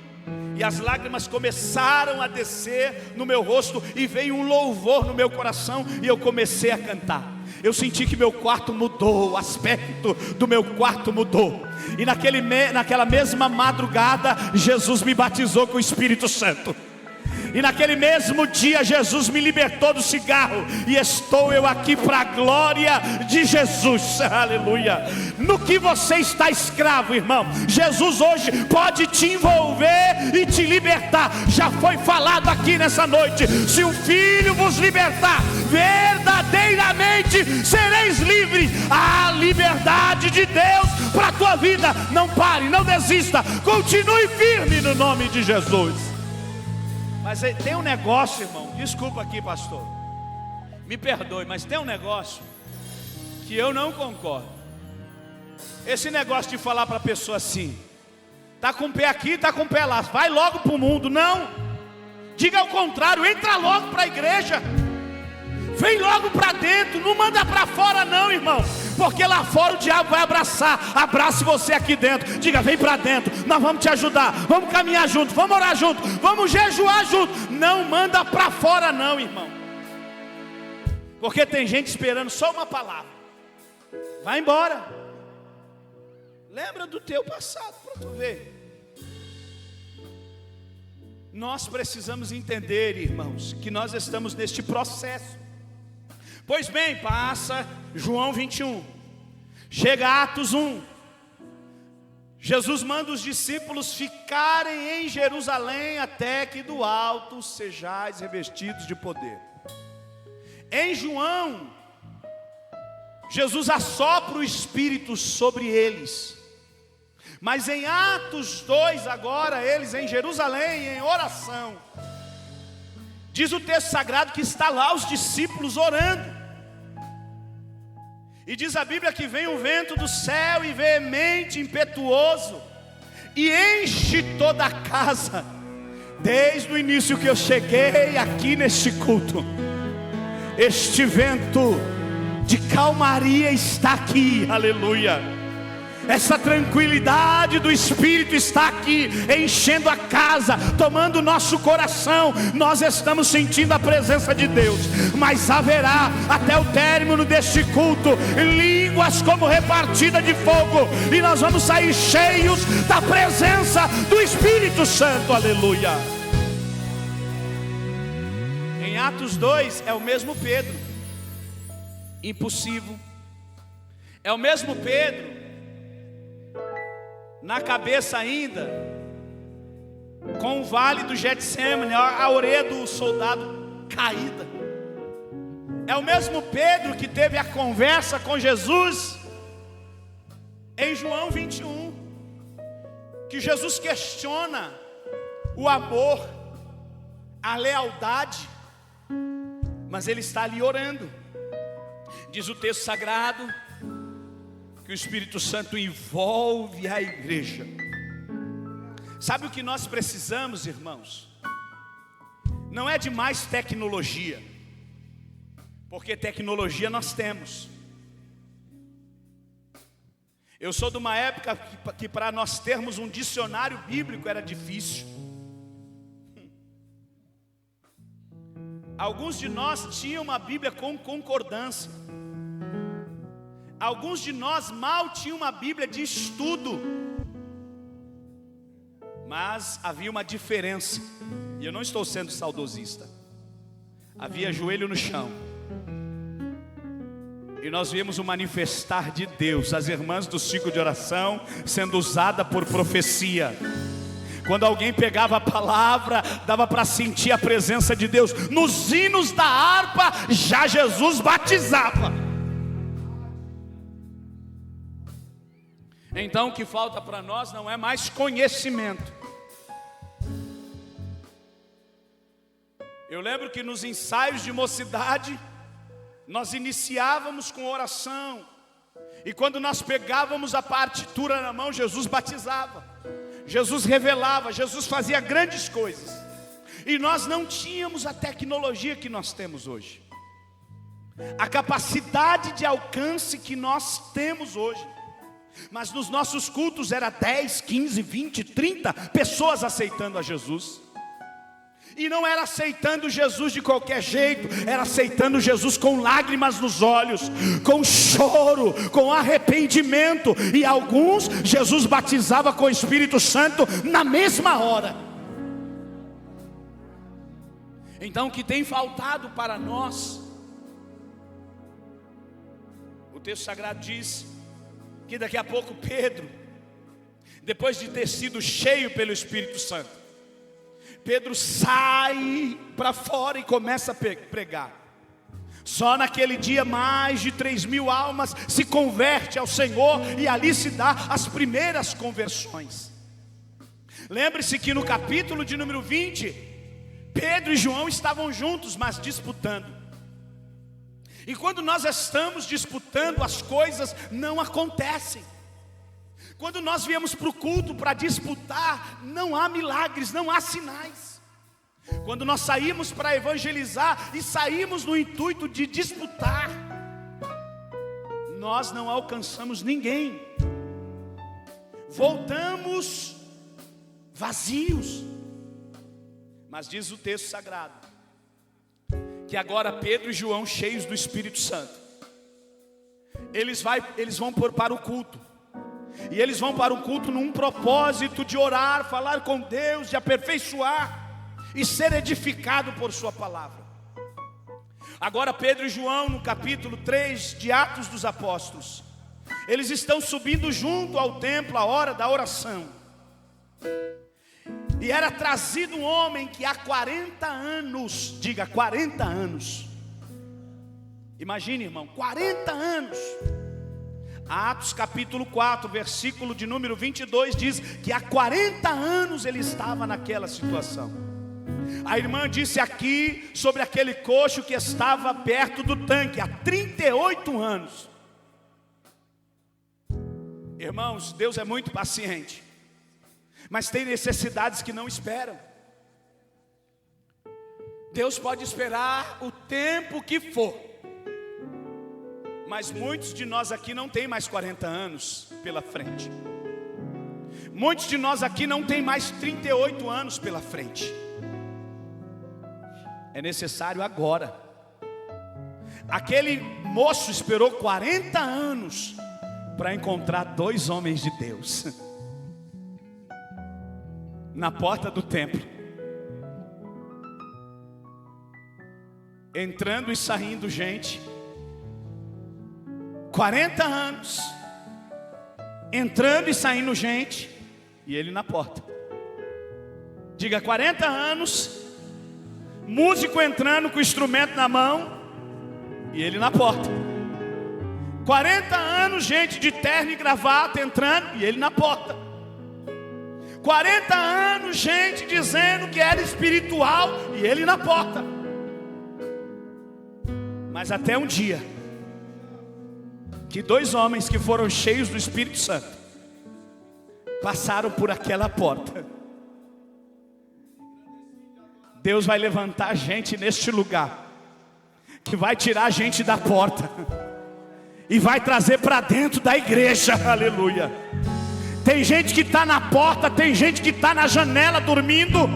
E as lágrimas começaram a descer no meu rosto, e veio um louvor no meu coração, e eu comecei a cantar. Eu senti que meu quarto mudou, o aspecto do meu quarto mudou. E naquela mesma madrugada, Jesus me batizou com o Espírito Santo. E naquele mesmo dia Jesus me libertou do cigarro. E estou eu aqui para a glória de Jesus. Aleluia. No que você está escravo, irmão, Jesus hoje pode te envolver e te libertar. Já foi falado aqui nessa noite: se o Filho vos libertar, verdadeiramente sereis livres. A liberdade de Deus para a tua vida. Não pare, não desista, continue firme no nome de Jesus. Mas tem um negócio, irmão, desculpa aqui, pastor, me perdoe, mas tem um negócio que eu não concordo. Esse negócio de falar para a pessoa assim: tá com o pé aqui, tá com o pé lá, vai logo para o mundo. Não, diga ao contrário: entra logo para a igreja, vem logo para dentro, não manda para fora não, irmão, porque lá fora o diabo vai abraçar. Abrace você aqui dentro, diga: vem para dentro, nós vamos te ajudar, vamos caminhar junto, vamos orar junto, vamos jejuar junto. Não manda para fora não, irmão, porque tem gente esperando só uma palavra. Vai embora, lembra do teu passado para tu ver. Nós precisamos entender, irmãos, que nós estamos neste processo. Pois bem, passa João 21, chega Atos 1. Jesus manda os discípulos ficarem em Jerusalém até que do alto sejais revestidos de poder. Em João, Jesus assopra o Espírito sobre eles. Mas em Atos 2, agora eles em Jerusalém, em oração, diz o texto sagrado que está lá os discípulos orando. E diz a Bíblia que vem um vento do céu e veemente, impetuoso, e enche toda a casa. Desde o início que eu cheguei aqui neste culto, este vento de calmaria está aqui, aleluia. Essa tranquilidade do Espírito está aqui, enchendo a casa, tomando o nosso coração. Nós estamos sentindo a presença de Deus. Mas haverá, até o término deste culto, línguas como repartida de fogo. E nós vamos sair cheios da presença do Espírito Santo, aleluia. Em Atos 2 é o mesmo Pedro, impulsivo. É o mesmo Pedro, na cabeça ainda, com o vale do Getsêmani, a orelha do soldado caída. É o mesmo Pedro que teve a conversa com Jesus em João 21, que Jesus questiona o amor, a lealdade, mas ele está ali orando. Diz o texto sagrado que o Espírito Santo envolve a igreja. Sabe o que nós precisamos, irmãos? Não é de mais tecnologia, porque tecnologia nós temos. Eu sou de uma época que para nós termos um dicionário bíblico era difícil. Alguns de nós tinham uma Bíblia com concordância. Alguns de nós mal tinham uma Bíblia de estudo. Mas havia uma diferença. E eu não estou sendo saudosista. Havia joelho no chão. E nós vimos o manifestar de Deus. As irmãs do ciclo de oração sendo usada por profecia. Quando alguém pegava a palavra, dava para sentir a presença de Deus. Nos hinos da harpa, já Jesus batizava. Então o que falta para nós não é mais conhecimento. Eu lembro que nos ensaios de mocidade, nós iniciávamos com oração. E quando nós pegávamos a partitura na mão, Jesus batizava. Jesus revelava, Jesus fazia grandes coisas. E nós não tínhamos a tecnologia que nós temos hoje. A capacidade de alcance que nós temos hoje. Mas nos nossos cultos era 10, 15, 20, 30 pessoas aceitando a Jesus. E não era aceitando Jesus de qualquer jeito, era aceitando Jesus com lágrimas nos olhos, com choro, com arrependimento. E alguns Jesus batizava com o Espírito Santo na mesma hora. Então o que tem faltado para nós, o texto sagrado diz que daqui a pouco Pedro, depois de ter sido cheio pelo Espírito Santo, Pedro sai para fora e começa a pregar. Só naquele dia mais de 3.000 almas se converte ao Senhor, e ali se dá as primeiras conversões. Lembre-se que no capítulo de número 20, Pedro e João estavam juntos, mas disputando. E quando nós estamos disputando, as coisas não acontecem. Quando nós viemos para o culto para disputar, não há milagres, não há sinais. Quando nós saímos para evangelizar e saímos no intuito de disputar, nós não alcançamos ninguém. Voltamos vazios. Mas diz o texto sagrado que agora Pedro e João, cheios do Espírito Santo, eles vão para o culto. E eles vão para o culto num propósito de orar, falar com Deus, de aperfeiçoar e ser edificado por sua palavra. Agora Pedro e João, no capítulo 3 de Atos dos Apóstolos, eles estão subindo junto ao templo a hora da oração. E era trazido um homem que há 40 anos, diga 40 anos. Imagine, irmão, 40 anos. Atos capítulo 4, versículo de número 22 diz que há 40 anos ele estava naquela situação. A irmã disse aqui sobre aquele coxo que estava perto do tanque há 38 anos. Irmãos, Deus é muito paciente, mas tem necessidades que não esperam. Deus pode esperar o tempo que for, mas muitos de nós aqui não tem mais 40 anos pela frente. Muitos de nós aqui não tem mais 38 anos pela frente. É necessário agora. Aquele moço esperou 40 anos para encontrar 2 homens de Deus na porta do templo, entrando e saindo gente. 40 anos entrando e saindo gente, e ele na porta. Diga 40 anos, músico entrando com o instrumento na mão, e ele na porta. 40 anos, gente de terno e gravata entrando, e ele na porta. 40 anos, gente dizendo que era espiritual, e ele na porta. Mas até um dia que 2 homens que foram cheios do Espírito Santo passaram por aquela porta. Deus vai levantar gente neste lugar, que vai tirar a gente da porta e vai trazer para dentro da igreja. Aleluia. Tem gente que está na porta, tem gente que está na janela dormindo,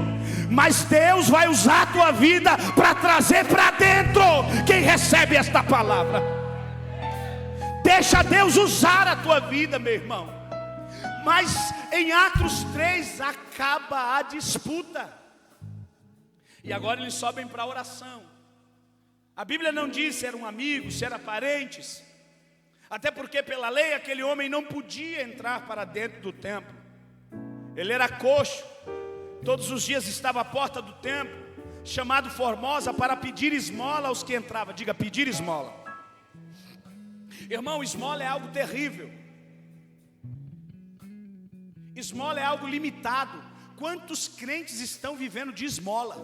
mas Deus vai usar a tua vida para trazer para dentro. Quem recebe esta palavra? Deixa Deus usar a tua vida, meu irmão. Mas em Atos 3 acaba a disputa, e agora eles sobem para a oração. A Bíblia não diz se eram amigos, se eram parentes, até porque pela lei aquele homem não podia entrar para dentro do templo. Ele era coxo, todos os dias estava à porta do templo, chamado Formosa, para pedir esmola aos que entravam. Diga, pedir esmola. Irmão, esmola é algo terrível. Esmola é algo limitado. Quantos crentes estão vivendo de esmola?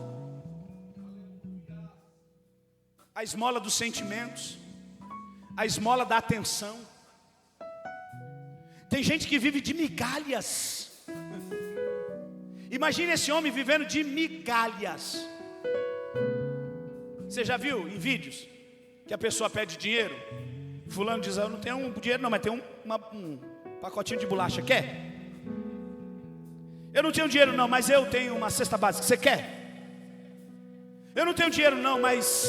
A esmola dos sentimentos, a esmola da atenção. Tem gente que vive de migalhas. Imagine esse homem vivendo de migalhas. Você já viu em vídeos que a pessoa pede dinheiro? Fulano diz, eu não tenho dinheiro não, mas tem um pacotinho de bolacha, quer? Eu não tenho dinheiro não, mas eu tenho uma cesta básica, você quer? Eu não tenho dinheiro não, mas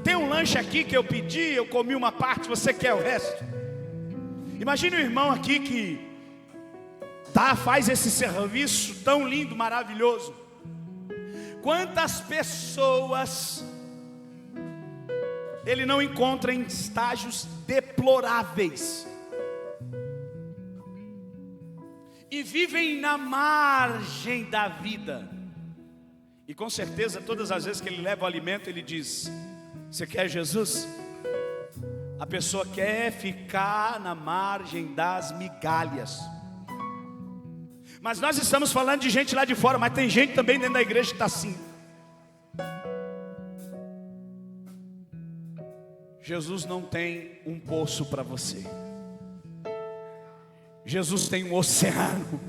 tem um lanche aqui que eu pedi, eu comi uma parte, você quer o resto? Imagine um irmão aqui que faz esse serviço tão lindo, maravilhoso. Quantas pessoas ele não encontra em estágios deploráveis e vivem na margem da vida. E com certeza todas as vezes que ele leva o alimento, ele diz, você quer Jesus? A pessoa quer ficar na margem das migalhas. Mas nós estamos falando de gente lá de fora, mas tem gente também dentro da igreja que está assim. Jesus não tem um poço para você. Jesus tem um oceano.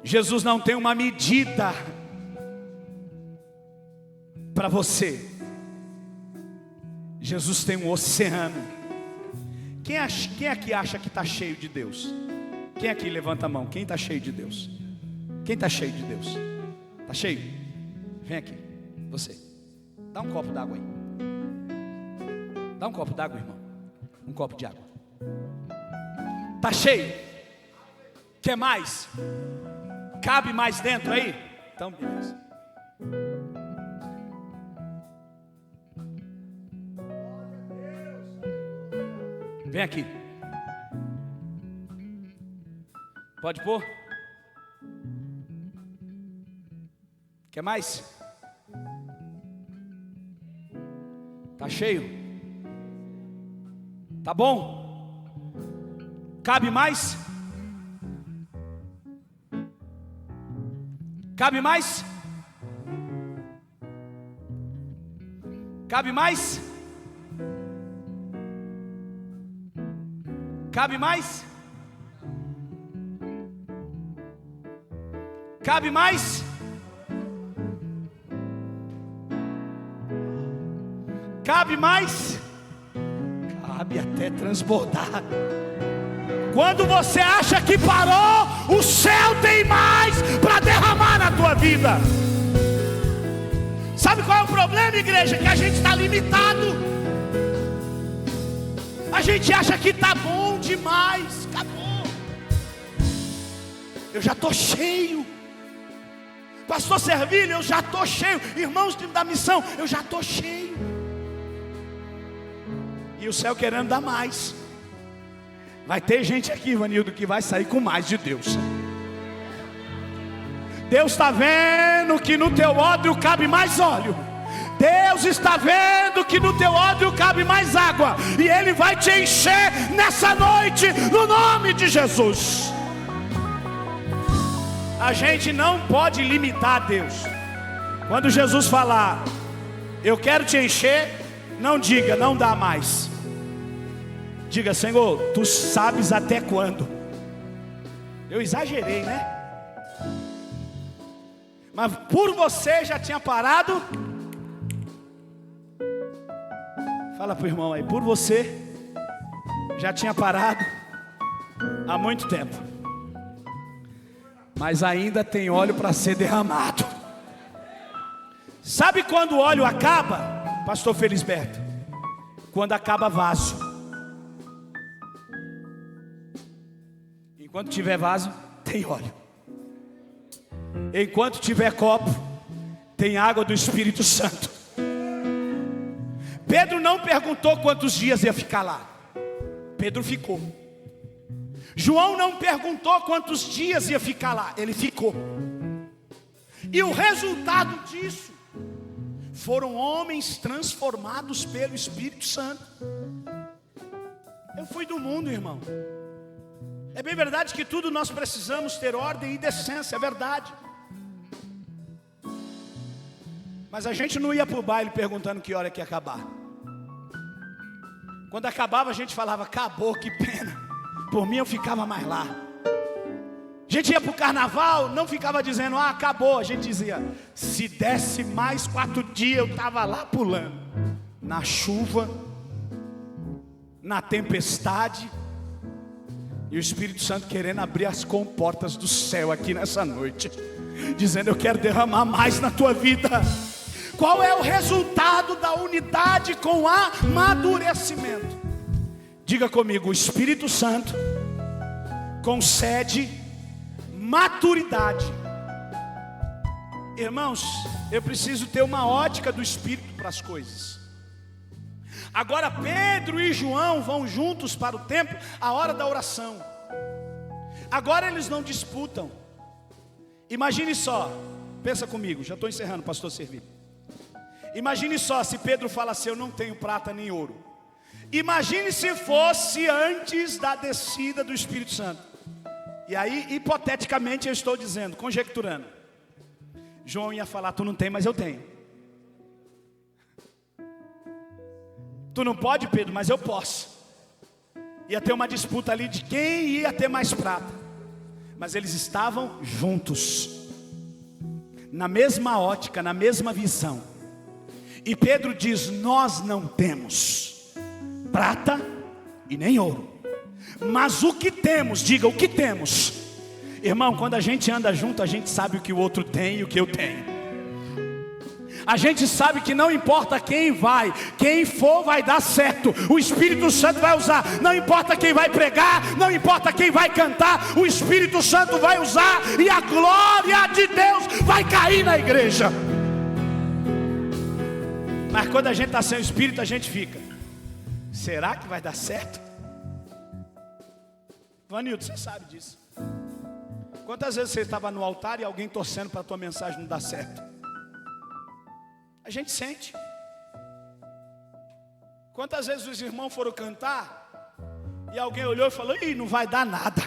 Jesus não tem uma medida para você. Jesus tem um oceano. Quem aqui acha que está cheio de Deus? Quem aqui levanta a mão? Quem está cheio de Deus? Quem está cheio de Deus? Está cheio? Vem aqui, você. Dá um copo d'água aí. Dá um copo d'água, irmão. Um copo de água. Está cheio? Quer mais? Cabe mais dentro aí? Então beleza. Vem aqui. Pode pôr? Quer mais? Tá cheio? Tá bom? Cabe mais? Cabe mais? Cabe mais? Cabe mais? Cabe mais? Cabe mais? Cabe até transbordar. Quando você acha que parou, o céu tem mais para derramar na tua vida. Sabe qual é o problema, igreja? Que a gente está limitado. A gente acha que está bom demais. Acabou. Eu já estou cheio. Pastor Servilho, eu já estou cheio. Irmãos da missão, eu já estou cheio. E o céu querendo dar mais. Vai ter gente aqui, Ivanildo, que vai sair com mais de Deus. Deus está vendo que no teu odre cabe mais óleo. Deus está vendo que no teu odre cabe mais água. E Ele vai te encher nessa noite, no nome de Jesus. A gente não pode limitar Deus. Quando Jesus falar, eu quero te encher, não diga, não dá mais. Diga, Senhor, Tu sabes até quando. Eu exagerei, né? Mas por você já tinha parado. Fala pro irmão aí, por você já tinha parado há muito tempo. Mas ainda tem óleo para ser derramado. Sabe quando o óleo acaba, pastor Felisberto? Quando acaba vaso. Enquanto tiver vaso, tem óleo. Enquanto tiver copo, tem água do Espírito Santo. Pedro não perguntou quantos dias ia ficar lá. Pedro ficou. João não perguntou quantos dias ia ficar lá. Ele ficou. E o resultado disso foram homens transformados pelo Espírito Santo. Eu fui do mundo, irmão. É bem verdade que tudo nós precisamos ter ordem e decência, é verdade. Mas a gente não ia para o baile perguntando que hora que ia acabar. Quando acabava a gente falava, acabou, que pena. Por mim eu ficava mais lá. A gente ia para o carnaval, não ficava dizendo, acabou. A gente dizia, se desse mais 4 dias eu estava lá pulando. Na chuva, na tempestade. E o Espírito Santo querendo abrir as comportas do céu aqui nessa noite, dizendo, eu quero derramar mais na tua vida. Qual é o resultado da unidade com amadurecimento? Diga comigo, o Espírito Santo concede maturidade. Irmãos, eu preciso ter uma ótica do Espírito para as coisas. Agora Pedro e João vão juntos para o templo, a hora da oração. Agora eles não disputam. Imagine só, pensa comigo, já estou encerrando, pastor Servilho. Imagine só se Pedro fala assim, eu não tenho prata nem ouro. Imagine se fosse antes da descida do Espírito Santo. E aí, hipoteticamente eu estou dizendo, conjecturando, João ia falar, tu não tem, mas eu tenho. Tu não pode, Pedro, mas eu posso. Ia ter uma disputa ali de quem ia ter mais prata. Mas eles estavam juntos, na mesma ótica, na mesma visão. E Pedro diz, nós não temos prata e nem ouro, mas o que temos, diga o que temos. Irmão, quando a gente anda junto, a gente sabe o que o outro tem e o que eu tenho. A gente sabe que não importa quem vai, quem for vai dar certo. O Espírito Santo vai usar. Não importa quem vai pregar, não importa quem vai cantar, o Espírito Santo vai usar e a glória de Deus vai cair na igreja. Mas quando a gente está sem o Espírito, a gente fica, será que vai dar certo? Vanildo, você sabe disso. Quantas vezes você estava no altar e alguém torcendo para a tua mensagem não dar certo? A gente sente. Quantas vezes os irmãos foram cantar e alguém olhou e falou: ih, não vai dar nada,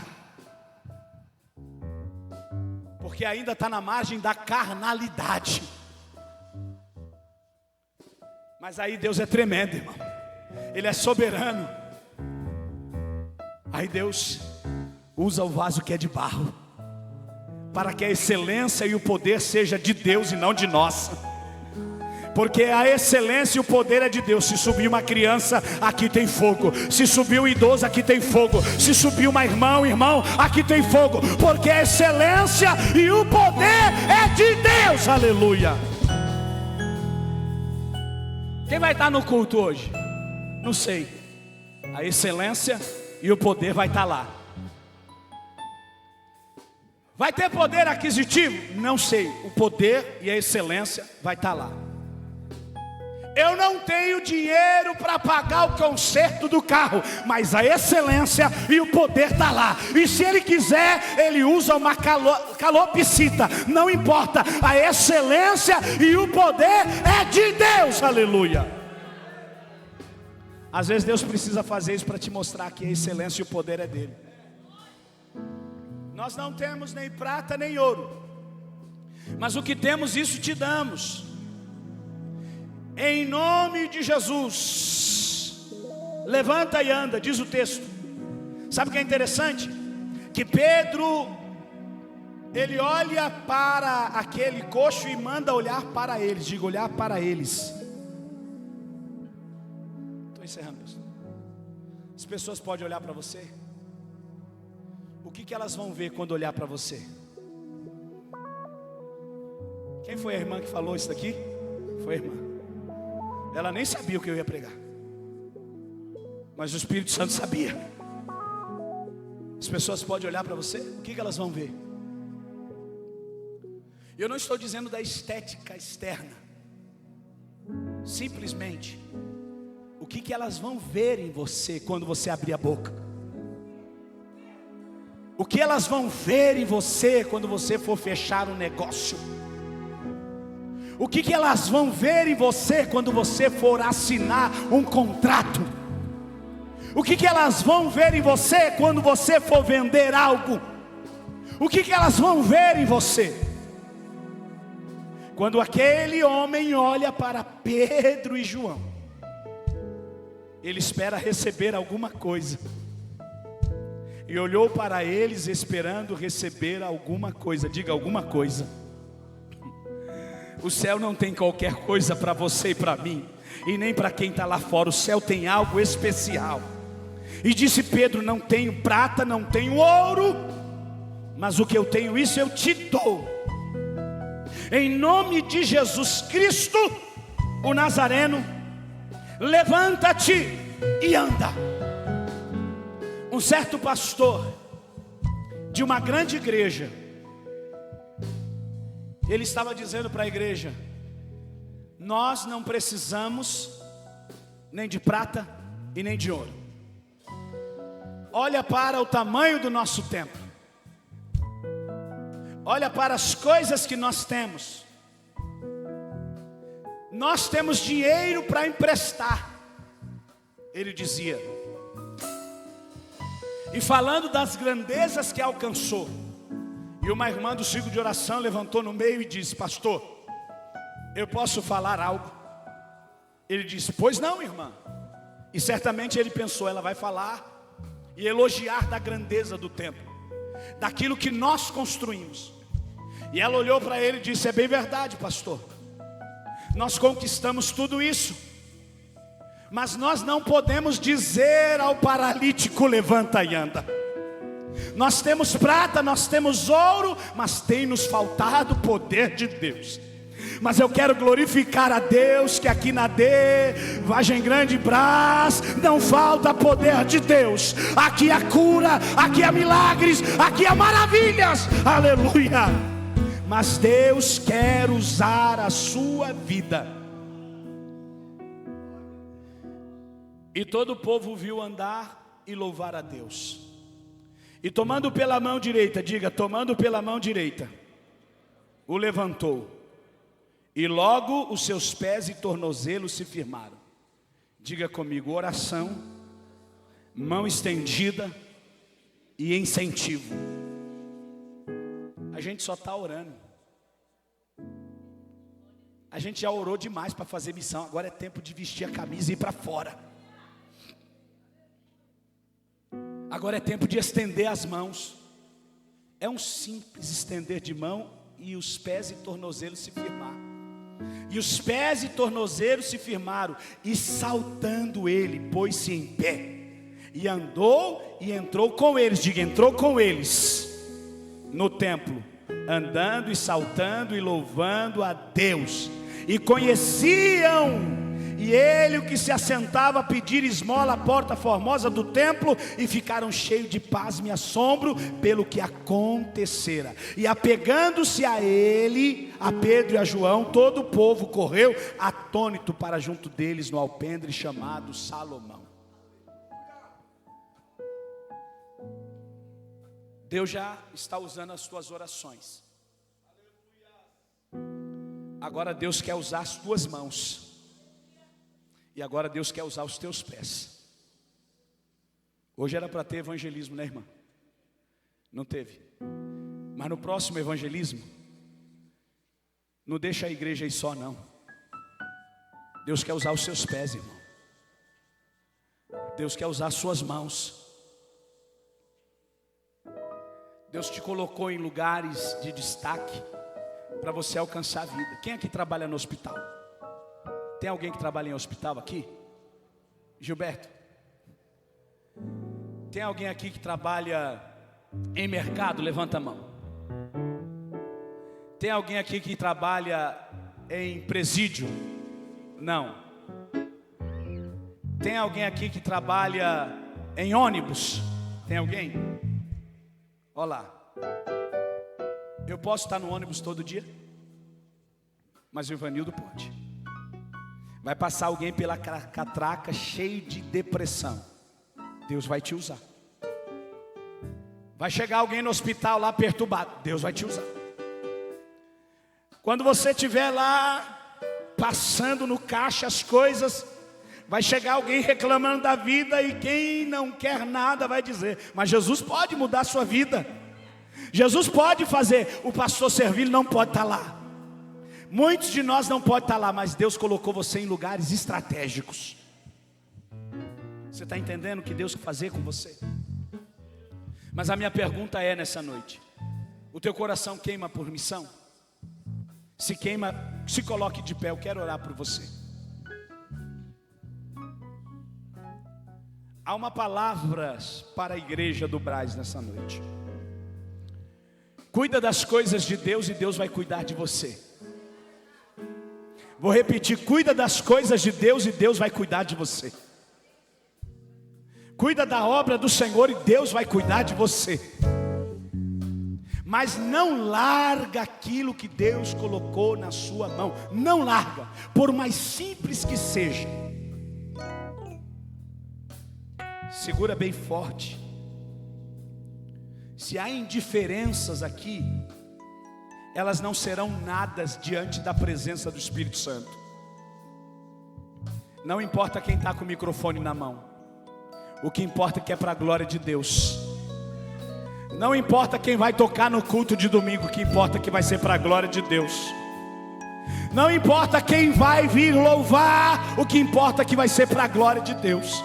porque ainda está na margem da carnalidade. Mas aí Deus é tremendo, irmão. Ele é soberano. Aí Deus usa o vaso que é de barro, para que a excelência e o poder seja de Deus e não de nós. Porque a excelência e o poder é de Deus. Se subir uma criança, aqui tem fogo. Se subir um idoso, aqui tem fogo. Se subir uma irmão, aqui tem fogo. Porque a excelência e o poder é de Deus. Aleluia. Quem vai estar no culto hoje? Não sei. A excelência e o poder vai estar lá. Vai ter poder aquisitivo? Não sei. O poder e a excelência vai estar lá. Eu não tenho dinheiro para pagar o conserto do carro, mas a excelência e o poder está lá. E se ele quiser, ele usa uma calopsita. Não importa, a excelência e o poder é de Deus. Aleluia. Às vezes Deus precisa fazer isso para te mostrar que a excelência e o poder é dele. Nós não temos nem prata nem ouro, mas o que temos, isso te damos. Em nome de Jesus, levanta e anda, diz o texto. Sabe o que é interessante? Que Pedro, ele olha para aquele coxo e manda olhar para eles. Diga, olhar para eles. Estou encerrando, pessoal. As pessoas podem olhar para você. O que elas vão ver quando olhar para você? Quem foi a irmã que falou isso daqui? Foi a irmã. Ela nem sabia o que eu ia pregar, mas o Espírito Santo sabia. As pessoas podem olhar para você, o que elas vão ver? Eu não estou dizendo da estética externa. Simplesmente, o que elas vão ver em você quando você abrir a boca? O que elas vão ver em você quando você for fechar um negócio? O que elas vão ver em você quando você for assinar um contrato? O que elas vão ver em você quando você for vender algo? O que elas vão ver em você? Quando aquele homem olha para Pedro e João, ele espera receber alguma coisa. E olhou para eles esperando receber alguma coisa. Diga, alguma coisa. O céu não tem qualquer coisa para você e para mim, e nem para quem está lá fora. O céu tem algo especial. E disse Pedro: não tenho prata, não tenho ouro, mas o que eu tenho, isso eu te dou. Em nome de Jesus Cristo, o Nazareno, levanta-te e anda. Um certo pastor de uma grande igreja, ele estava dizendo para a igreja: nós não precisamos nem de prata e nem de ouro. Olha para o tamanho do nosso templo, olha para as coisas que nós temos. Nós temos dinheiro para emprestar, ele dizia. E falando das grandezas que alcançou, e uma irmã do círculo de oração levantou no meio e disse: pastor, eu posso falar algo? Ele disse: pois não, irmã. E certamente ele pensou: ela vai falar e elogiar da grandeza do templo, daquilo que nós construímos. E ela olhou para ele e disse: é bem verdade, pastor, nós conquistamos tudo isso, mas nós não podemos dizer ao paralítico: levanta e anda. Nós temos prata, nós temos ouro, mas tem nos faltado o poder de Deus. Mas eu quero glorificar a Deus que aqui na Vargem Grande Brás não falta poder de Deus. Aqui há cura, aqui há milagres, aqui há maravilhas, aleluia. Mas Deus quer usar a sua vida. E todo o povo viu andar e louvar a Deus. E tomando pela mão direita, diga, tomando pela mão direita, o levantou. E logo os seus pés e tornozelos se firmaram. Diga comigo, oração, mão estendida e incentivo. A gente só está orando. A gente já orou demais para fazer missão. Agora é tempo de vestir a camisa e ir para fora. Agora é tempo de estender as mãos. É um simples estender de mão e os pés e tornozelos se firmar. E os pés e tornozelos se firmaram, e saltando ele, pôs-se em pé, e andou e entrou com eles, diga, entrou com eles no templo, andando e saltando e louvando a Deus. E conheciam, e ele o que se assentava a pedir esmola à porta formosa do templo, e ficaram cheios de pasmo e assombro pelo que acontecera. E apegando-se a ele, a Pedro e a João, todo o povo correu atônito para junto deles no alpendre chamado Salomão. Deus já está usando as tuas orações. Agora Deus quer usar as tuas mãos. E agora Deus quer usar os teus pés. Hoje era para ter evangelismo, né, irmã? Não teve. Mas no próximo evangelismo, não deixa a igreja aí só, não. Deus quer usar os seus pés, irmão. Deus quer usar as suas mãos. Deus te colocou em lugares de destaque para você alcançar a vida. Quem aqui trabalha no hospital? Tem alguém que trabalha em hospital aqui? Gilberto? Tem alguém aqui que trabalha em mercado? Levanta a mão. Tem alguém aqui que trabalha em presídio? Não. Tem alguém aqui que trabalha em ônibus? Tem alguém? Olha lá. Eu posso estar no ônibus todo dia? Mas o Ivanildo pode. Vai passar alguém pela catraca cheio de depressão. Deus vai te usar. Vai chegar alguém no hospital lá perturbado. Deus vai te usar. Quando você estiver lá passando no caixa as coisas, vai chegar alguém reclamando da vida, e quem não quer nada vai dizer, mas Jesus pode mudar a sua vida. Jesus pode fazer. O pastor Servilho não pode estar lá. Muitos de nós não podem estar lá, mas Deus colocou você em lugares estratégicos. Você está entendendo o que Deus quer fazer com você? Mas a minha pergunta é nessa noite: o teu coração queima por missão? Se queima, se coloque de pé, eu quero orar por você. Há uma palavra para a igreja do Brás nessa noite. Cuida das coisas de Deus e Deus vai cuidar de você. Vou repetir, cuida das coisas de Deus e Deus vai cuidar de você. Cuida da obra do Senhor e Deus vai cuidar de você. Mas não larga aquilo que Deus colocou na sua mão. Não larga, por mais simples que seja. Segura bem forte. Se há indiferenças aqui, elas não serão nada diante da presença do Espírito Santo. Não importa quem está com o microfone na mão. O que importa é que é para a glória de Deus. Não importa quem vai tocar no culto de domingo. O que importa é que vai ser para a glória de Deus. Não importa quem vai vir louvar. O que importa é que vai ser para a glória de Deus.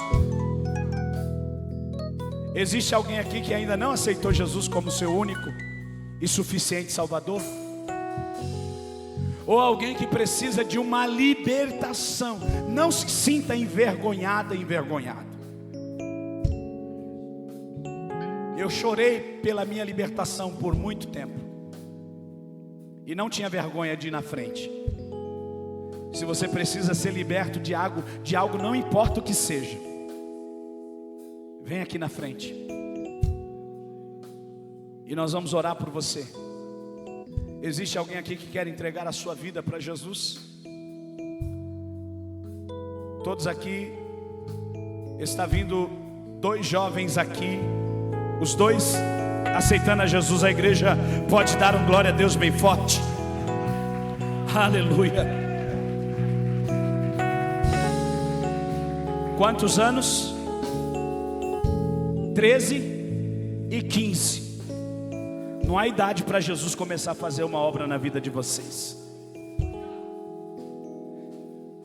Existe alguém aqui que ainda não aceitou Jesus como seu único e suficiente Salvador? Ou alguém que precisa de uma libertação? Não se sinta envergonhada, envergonhado. Eu chorei pela minha libertação por muito tempo e não tinha vergonha de ir na frente. Se você precisa ser liberto de algo, não importa o que seja, vem aqui na frente e nós vamos orar por você. Existe alguém aqui que quer entregar a sua vida para Jesus? Todos aqui. Está vindo 2 jovens aqui Os dois aceitando a Jesus, a igreja pode dar um glória a Deus bem forte. Aleluia. Quantos anos? 13 e 15. Não há idade para Jesus começar a fazer uma obra na vida de vocês.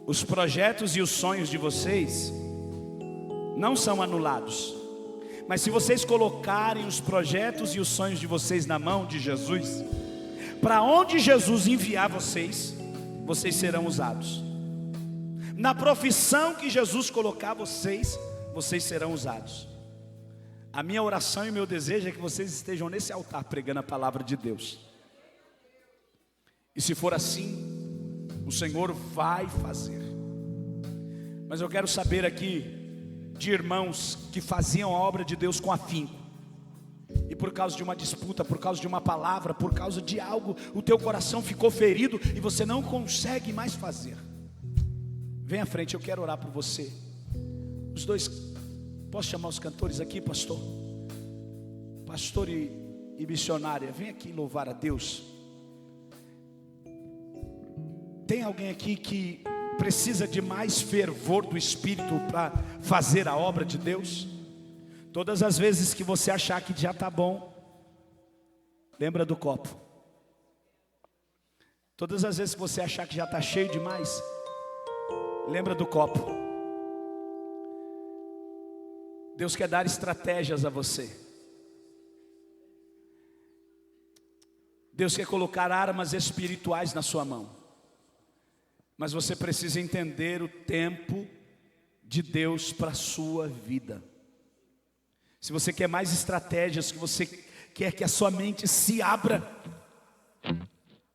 Os projetos e os sonhos de vocês não são anulados. Mas se vocês colocarem os projetos e os sonhos de vocês na mão de Jesus, para onde Jesus enviar vocês, vocês serão usados. Na profissão que Jesus colocar vocês, vocês serão usados. A minha oração e meu desejo é que vocês estejam nesse altar pregando a palavra de Deus. E se for assim, o Senhor vai fazer. Mas eu quero saber aqui de irmãos que faziam a obra de Deus com afinco, e por causa de uma disputa, por causa de uma palavra, por causa de algo, o teu coração ficou ferido e você não consegue mais fazer. Vem à frente, eu quero orar por você. Os dois, posso chamar os cantores aqui, pastor? Pastor e missionária, vem aqui louvar a Deus. Tem alguém aqui que precisa de mais fervor do Espírito para fazer a obra de Deus? Todas as vezes que você achar que já está bom, lembra do copo. Todas as vezes que você achar que já está cheio demais, lembra do copo. Deus quer dar estratégias a você. Deus quer colocar armas espirituais na sua mão. Mas você precisa entender o tempo de Deus para a sua vida. Se você quer mais estratégias, que você quer que a sua mente se abra,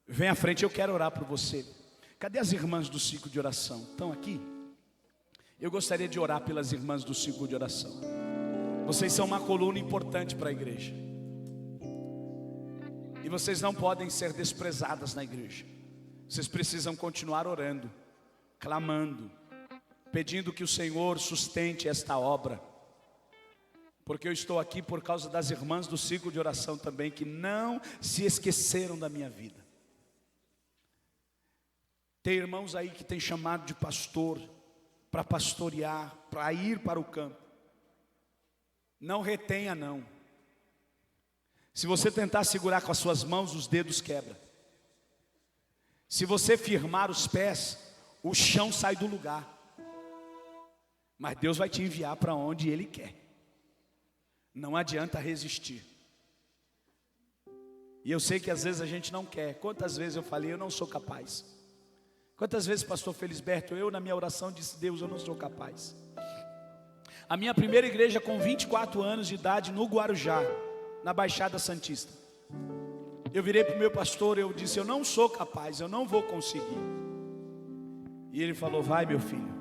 vem à frente, eu quero orar por você. Cadê as irmãs do ciclo de oração? Estão aqui? Eu gostaria de orar pelas irmãs do ciclo de oração. Vocês são uma coluna importante para a igreja. E vocês não podem ser desprezadas na igreja. Vocês precisam continuar orando, clamando, pedindo que o Senhor sustente esta obra. Porque eu estou aqui por causa das irmãs do ciclo de oração também, que não se esqueceram da minha vida. Tem irmãos aí que tem chamado de pastor, para pastorear, para ir para o campo. Não retenha não. Se você tentar segurar com as suas mãos, os dedos quebram. Se você firmar os pés, o chão sai do lugar. Mas Deus vai te enviar para onde Ele quer. Não adianta resistir. E eu sei que às vezes a gente não quer. Quantas vezes eu falei, eu não sou capaz. Quantas vezes, pastor Felisberto, eu na minha oração disse, Deus, eu não sou capaz. A minha primeira igreja com 24 anos de idade no Guarujá, na Baixada Santista. Eu virei para o meu pastor, eu disse, eu não sou capaz, eu não vou conseguir. E ele falou, vai meu filho,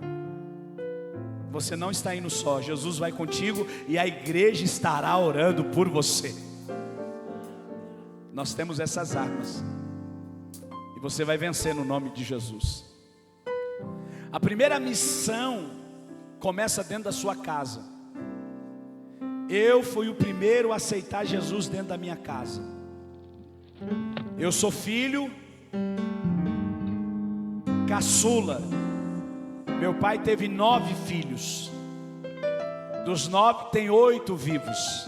você não está indo só, Jesus vai contigo e a igreja estará orando por você. Nós temos essas armas e você vai vencer no nome de Jesus. A primeira missão começa dentro da sua casa. Eu fui o primeiro a aceitar Jesus dentro da minha casa. Eu sou filho caçula. Meu pai teve 9 filhos. Dos 9 tem 8 vivos,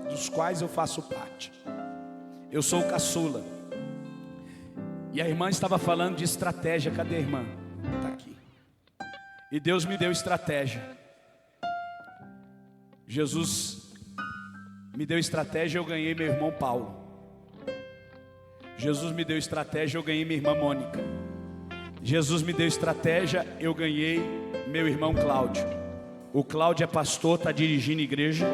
dos quais eu faço parte. Eu sou o caçula. E a irmã estava falando de estratégia. Cadê a irmã? Está aqui. E Deus me deu estratégia. Jesus me deu estratégia, eu ganhei meu irmão Paulo. Jesus me deu estratégia, eu ganhei minha irmã Mônica. Jesus me deu estratégia, eu ganhei meu irmão Cláudio. O Cláudio é pastor, está dirigindo igreja.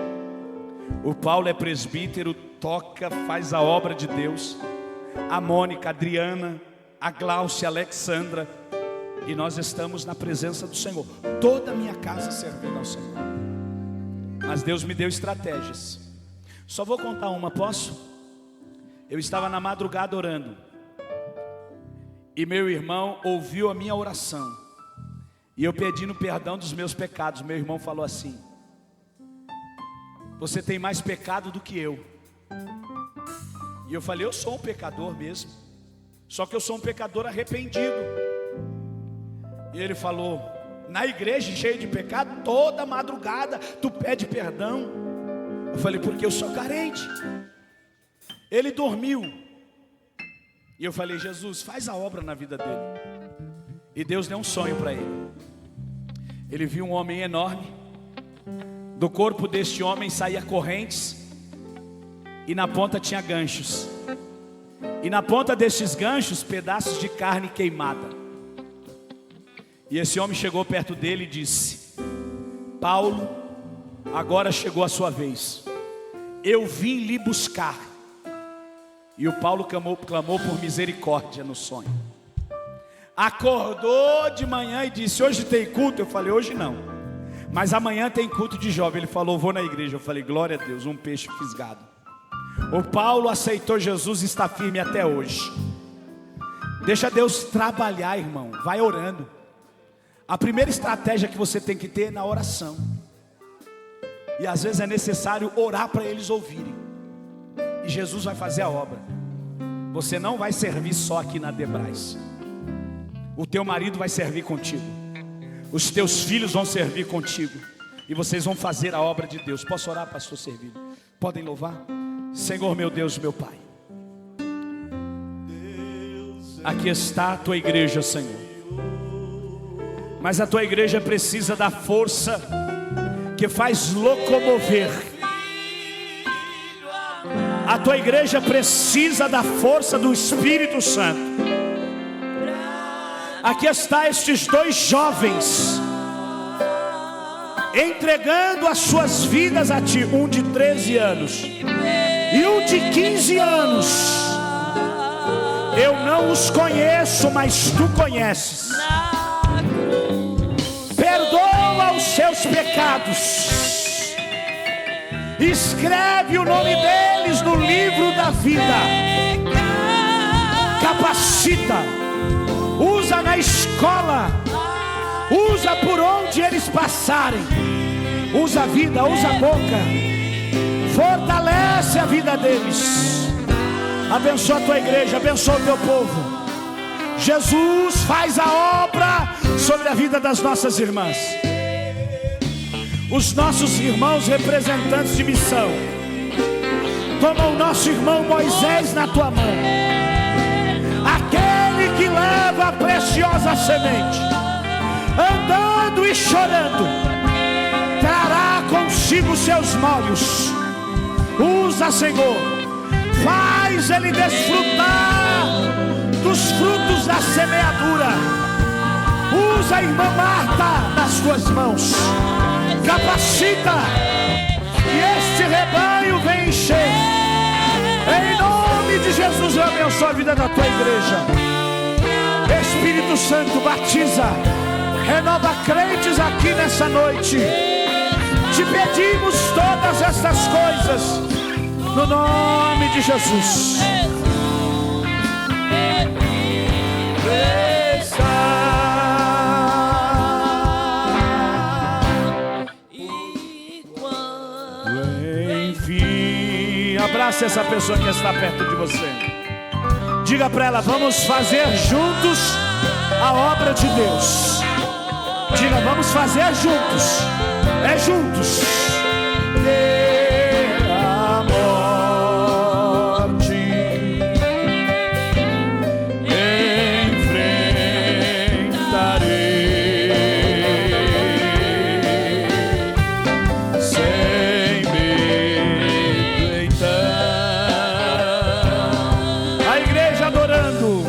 O Paulo é presbítero, toca, faz a obra de Deus. A Mônica, a Adriana, a Glaucia, a Alexandra. E nós estamos na presença do Senhor. Toda a minha casa servindo ao Senhor. Mas Deus me deu estratégias. Só vou contar uma, posso? Eu estava na madrugada orando. E meu irmão ouviu a minha oração. E eu pedindo perdão dos meus pecados. Meu irmão falou assim: você tem mais pecado do que eu. E eu falei, eu sou um pecador mesmo, só que eu sou um pecador arrependido. E ele falou, na igreja cheio de pecado, toda madrugada tu pede perdão. Eu falei, porque eu sou carente. Ele dormiu. E eu falei, Jesus, faz a obra na vida dele. E Deus deu um sonho para ele. Ele viu um homem enorme. Do corpo deste homem saía correntes, e na ponta tinha ganchos. E na ponta destes ganchos, pedaços de carne queimada. E esse homem chegou perto dele e disse, Paulo, agora chegou a sua vez. Eu vim lhe buscar. E o Paulo clamou por misericórdia no sonho. Acordou de manhã e disse, hoje tem culto? Eu falei, hoje não, mas amanhã tem culto de jovem. Ele falou, vou na igreja. Eu falei, glória a Deus, um peixe fisgado. O Paulo aceitou Jesus e está firme até hoje. Deixa Deus trabalhar, irmão, vai orando. A primeira estratégia que você tem que ter é na oração. E às vezes é necessário orar para eles ouvirem. E Jesus vai fazer a obra. Você não vai servir só aqui na Debrais. O teu marido vai servir contigo. Os teus filhos vão servir contigo. E vocês vão fazer a obra de Deus. Posso orar, pastor Servilho? Podem louvar? Senhor meu Deus, meu Pai, aqui está a tua igreja, Senhor. Mas a tua igreja precisa da força que faz locomover. A tua igreja precisa da força do Espírito Santo. Aqui está estes dois jovens entregando as suas vidas a ti, um de 13 anos e um de 15 anos. Eu não os conheço, mas tu conheces. Perdoa os seus pecados. Escreve o nome deles no livro da vida. Capacita. Usa na escola. Usa por onde eles passarem. Usa a vida, usa a boca. Fortalece a vida deles. Abençoa a tua igreja, abençoa o teu povo. Jesus, faz a obra sobre a vida das nossas irmãs. Os nossos irmãos representantes de missão, toma o nosso irmão Moisés na tua mão. Aquele que leva a preciosa semente, andando e chorando, trará consigo seus molhos. Usa, Senhor, faz ele desfrutar dos frutos da semeadura. Usa a irmã Marta nas tuas mãos. Capacita, e este rebanho vem encher. Em nome de Jesus eu abençoo a vida da tua igreja. Espírito Santo, batiza, renova crentes aqui nessa noite. Te pedimos todas estas coisas no nome de Jesus. Enfim, abrace essa pessoa que está perto de você. Diga para ela, vamos fazer juntos a obra de Deus. Diga, vamos fazer juntos. É juntos. A morte enfrentarei sem medo. Então, a igreja adorando.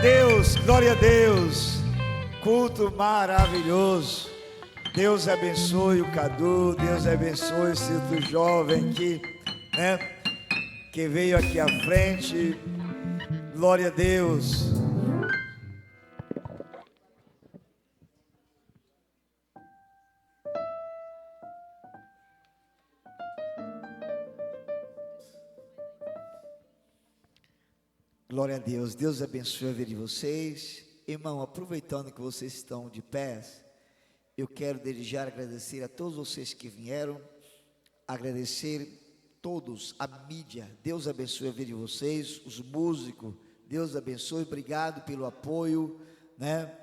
Deus, glória a Deus. Culto maravilhoso. Deus abençoe o Cadu, Deus abençoe esse outro jovem aqui, né? Que veio aqui à frente. Glória a Deus. Glória a Deus. Deus abençoe a vida de vocês. Irmão, aproveitando que vocês estão de pé, eu quero desde já agradecer a todos vocês que vieram, agradecer todos, a mídia. Deus abençoe a vida de vocês, os músicos, Deus abençoe, obrigado pelo apoio, né?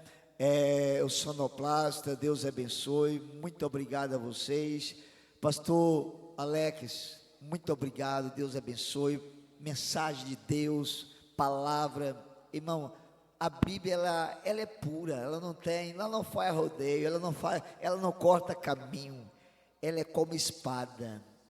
O sonoplasta, Deus abençoe, muito obrigado a vocês. Pastor Alex, muito obrigado, Deus abençoe. Mensagem de Deus, palavra, irmão. A Bíblia ela é pura, ela não faz rodeio, ela não corta caminho, ela é como espada.